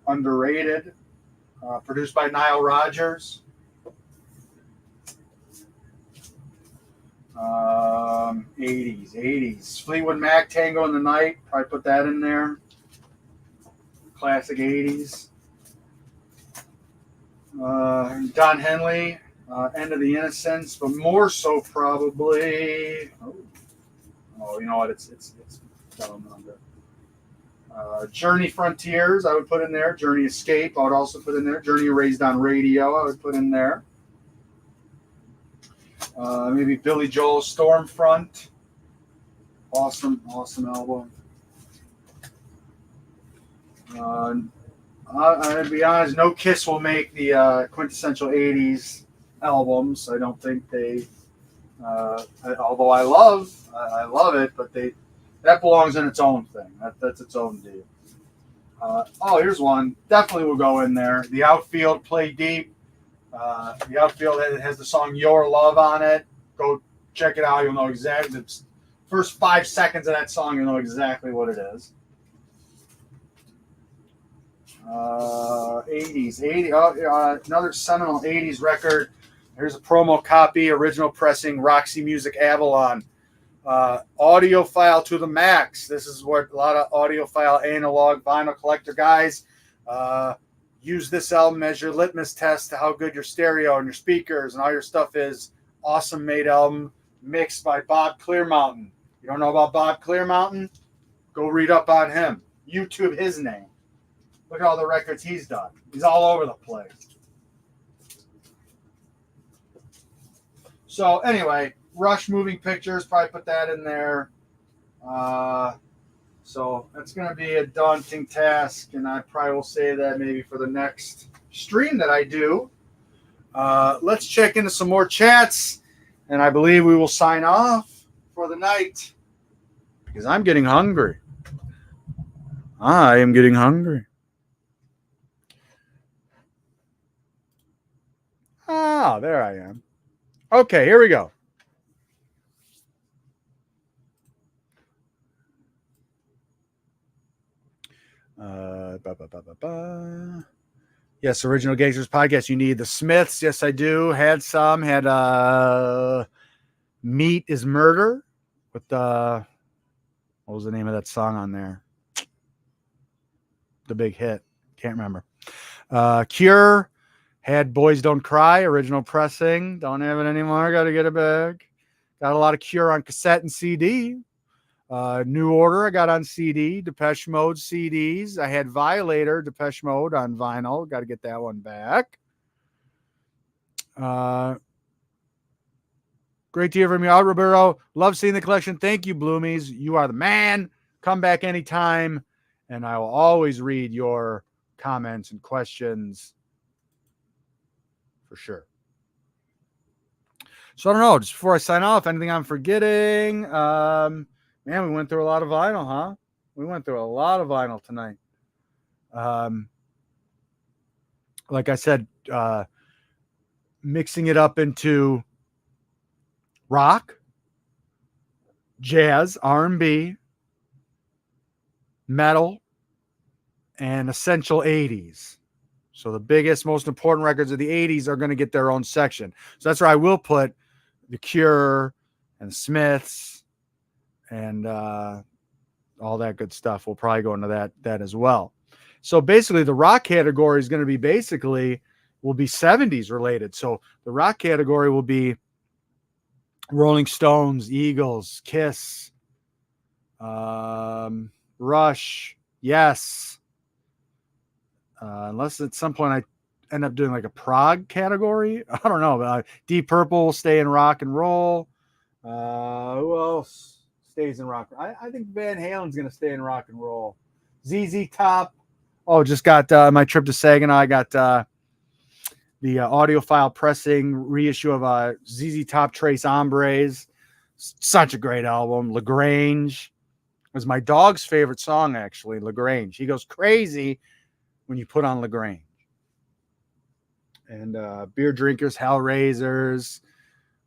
underrated. Produced by Nile Rodgers. 80s. Fleetwood Mac, Tango in the Night. Probably put that in there. Classic 80s. Don Henley, End of the Innocence, but more so probably. Oh, you know what? It's down under. Journey Frontiers, I would put in there. Journey Escape, I would also put in there. Journey Raised on Radio, I would put in there. Maybe Billy Joel, Stormfront. Awesome album. I'll be honest, no Kiss will make the quintessential 80s albums. I don't think they, although I love it, but that belongs in its own thing. That's its own deal. Here's one. Definitely will go in there. The Outfield, Play Deep. The Outfield has the song Your Love on it. Go check it out. You'll know exactly. The first 5 seconds of that song, you'll know exactly what it is. 80s. Another seminal 80s record. Here's a promo copy, original pressing, Roxy Music Avalon. Audiophile to the max. This is what a lot of audiophile analog vinyl collector guys use this album as your litmus test to how good your stereo and your speakers and all your stuff is. Awesome made album mixed by Bob Clearmountain. You don't know about Bob Clearmountain? Go read up on him. YouTube his name. Look at all the records he's done. He's all over the place. So anyway, Rush Moving Pictures, probably put that in there. So that's going to be a daunting task, and I probably will say that maybe for the next stream that I do. Let's check into some more chats, and I believe we will sign off for the night because I'm getting hungry. I am getting hungry. Ah, there I am. Okay, here we go. Yes, Original Gangsters Podcast. You need the Smiths. Yes, I do. Had some. Had Meat is Murder with what was the name of that song on there? The big hit. Can't remember. Cure. Had Boys Don't Cry, original pressing. Don't have it anymore. Got to get it back. Got a lot of Cure on cassette and CD. New Order I got on CD. Depeche Mode CDs. I had Violator, Depeche Mode on vinyl. Got to get that one back. Great to hear from you out, Roberto. Love seeing the collection. Thank you, Bloomies. You are the man. Come back anytime, and I will always read your comments and questions for sure. So I don't know. Just before I sign off, anything I'm forgetting? Man, we went through a lot of vinyl, huh? We went through a lot of vinyl tonight. Like I said, mixing it up into rock, jazz, R&B, metal, and essential 80s. So the biggest, most important records of the 80s are going to get their own section. So that's where I will put The Cure and Smiths and all that good stuff. We'll probably go into that as well. So basically the rock category is going to be will be 70s related. So the rock category will be Rolling Stones, Eagles, Kiss, Rush, Yes. Unless at some point I end up doing like a prog category. I don't know. But Deep Purple will stay in rock and roll. Who else stays in rock? I think Van Halen's going to stay in rock and roll. ZZ Top. Oh, just got my trip to Saginaw. I got the audiophile pressing reissue of ZZ Top Trace Hombres. Such a great album. LaGrange was my dog's favorite song, actually. LaGrange. He goes crazy when you put on LaGrange. And Beer Drinkers, Hellraisers,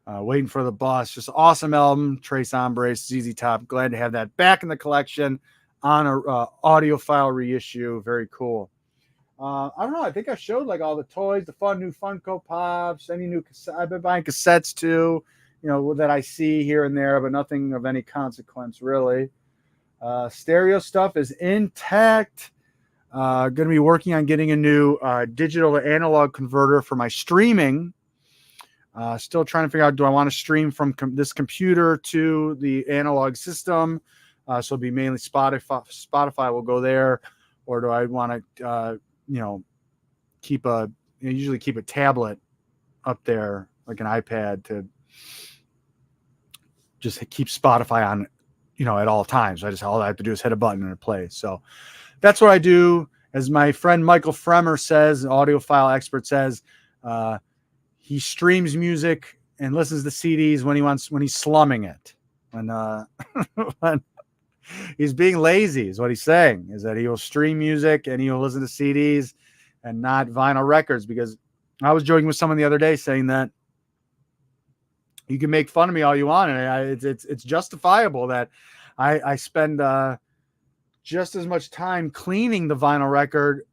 Waiting for the Bus. Just awesome album. Trace Hombres, ZZ Top. Glad to have that back in the collection on a audiophile reissue. Very cool. I don't know. I think I showed like all the toys, the new Funko Pops, any new cassette. I've been buying cassettes too, that I see here and there, but nothing of any consequence really. Stereo stuff is intact. Going to be working on getting a new digital to analog converter for my streaming. Still trying to figure out, do I want to stream from this computer to the analog system? So it'll be mainly Spotify. Spotify will go there, or do I want to, usually keep a tablet up there, like an iPad, to just keep Spotify on, at all times. All I have to do is hit a button and it plays. So that's what I do. As my friend Michael Fremer says, an audiophile expert says, he streams music and listens to CDs when he's slumming it. When he's being lazy is what he's saying, is that he will stream music and he will listen to CDs and not vinyl records. Because I was joking with someone the other day saying that you can make fun of me all you want, and it's justifiable that I spend just as much time cleaning the vinyl record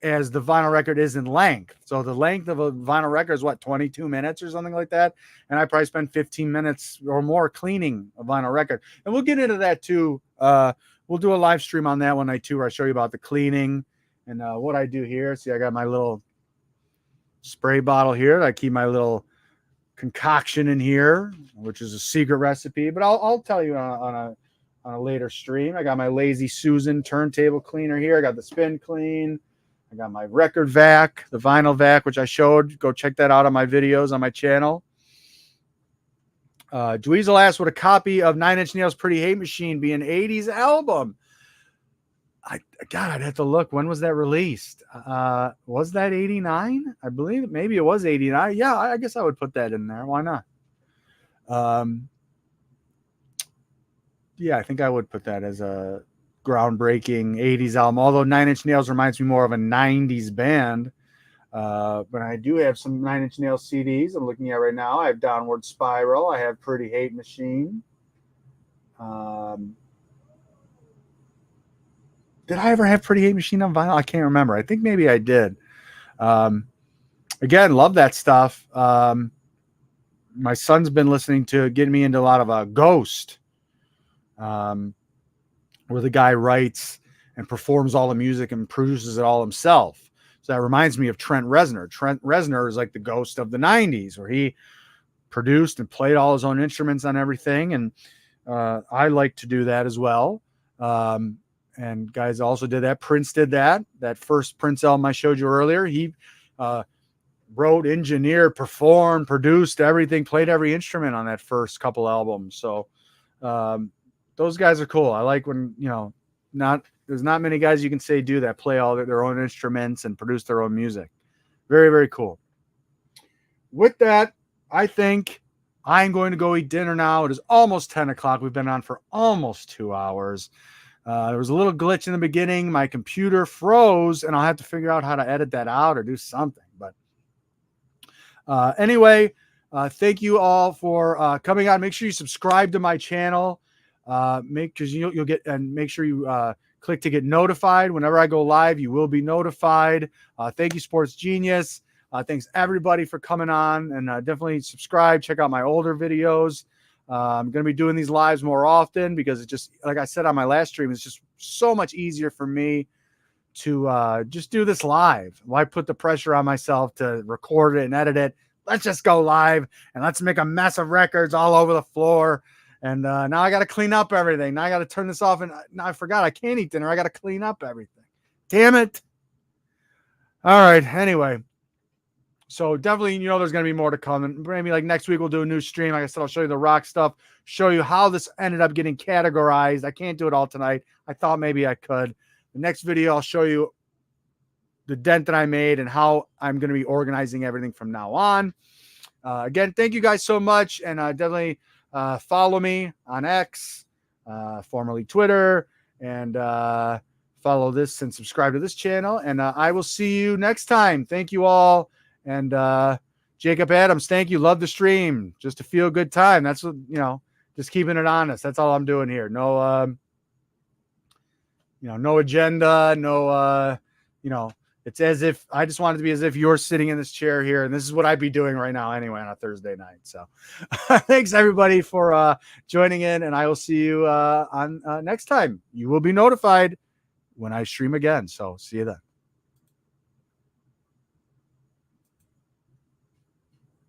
as the vinyl record is in length. So the length of a vinyl record is what, 22 minutes or something like that. And I probably spend 15 minutes or more cleaning a vinyl record. And we'll get into that too. We'll do a live stream on that one night too, where I show you about the cleaning and what I do here. See, I got my little spray bottle here. I keep my little concoction in here, which is a secret recipe, but I'll tell you on a later stream. I got my Lazy Susan turntable cleaner here. I got the spin clean. I got my record vac, the vinyl vac, which I showed. Go check that out on my videos on my channel. Dweezil asked, would a copy of Nine Inch Nails' Pretty Hate Machine be an 80s album? God, I'd have to look. When was that released? Was that 89? I believe maybe it was 89. Yeah, I guess I would put that in there. Why not? Yeah, I think I would put that as a groundbreaking 80s album, although Nine Inch Nails reminds me more of a 90s band. But I do have some Nine Inch Nails CDs I'm looking at right now. I have Downward Spiral. I have Pretty Hate Machine. Did I ever have Pretty Hate Machine on vinyl? I can't remember. I think maybe I did. Again, love that stuff. My son's been listening to, getting me into a lot of Ghost, where the guy writes and performs all the music and produces it all himself. So that reminds me of Trent Reznor. Trent Reznor is like the Ghost of the 90s, where he produced and played all his own instruments on everything. And I like to do that as well. And guys also did that. Prince did that. That first Prince album I showed you earlier, he wrote, engineered, performed, produced everything, played every instrument on that first couple albums. So those guys are cool. I like when, there's not many guys you can say do that, play all their own instruments and produce their own music. Very, very cool. With that, I think I'm going to go eat dinner now. It is almost 10 o'clock. We've been on for almost 2 hours. There was a little glitch in the beginning. My computer froze, and I'll have to figure out how to edit that out or do something. But anyway, thank you all for coming on. Make sure you subscribe to my channel. Make sure you'll get, and make sure you click to get notified whenever I go live. You will be notified. Thank you, Sports Genius. Thanks everybody for coming on, and definitely subscribe. Check out my older videos. I'm going to be doing these lives more often because it's just, like I said on my last stream, it's just so much easier for me to just do this live. Why put the pressure on myself to record it and edit it? Let's just go live and let's make a mess of records all over the floor. And now I got to clean up everything. Now I got to turn this off. And now I forgot I can't eat dinner. I got to clean up everything. Damn it. All right. Anyway. So definitely, there's going to be more to come. And maybe like next week, we'll do a new stream. Like I said, I'll show you the rock stuff, show you how this ended up getting categorized. I can't do it all tonight. I thought maybe I could. The next video, I'll show you the dent that I made and how I'm going to be organizing everything from now on. Again, thank you guys so much. And definitely follow me on X, formerly Twitter, and follow this and subscribe to this channel. And I will see you next time. Thank you all. And Jacob Adams, thank you. Love the stream. Just a feel good time. That's what, just keeping it honest. That's all I'm doing here. No, no agenda. No, it's as if I just want it to be as if you're sitting in this chair here. And this is what I'd be doing right now anyway on a Thursday night. So thanks everybody for joining in. And I will see you on next time. You will be notified when I stream again. So see you then.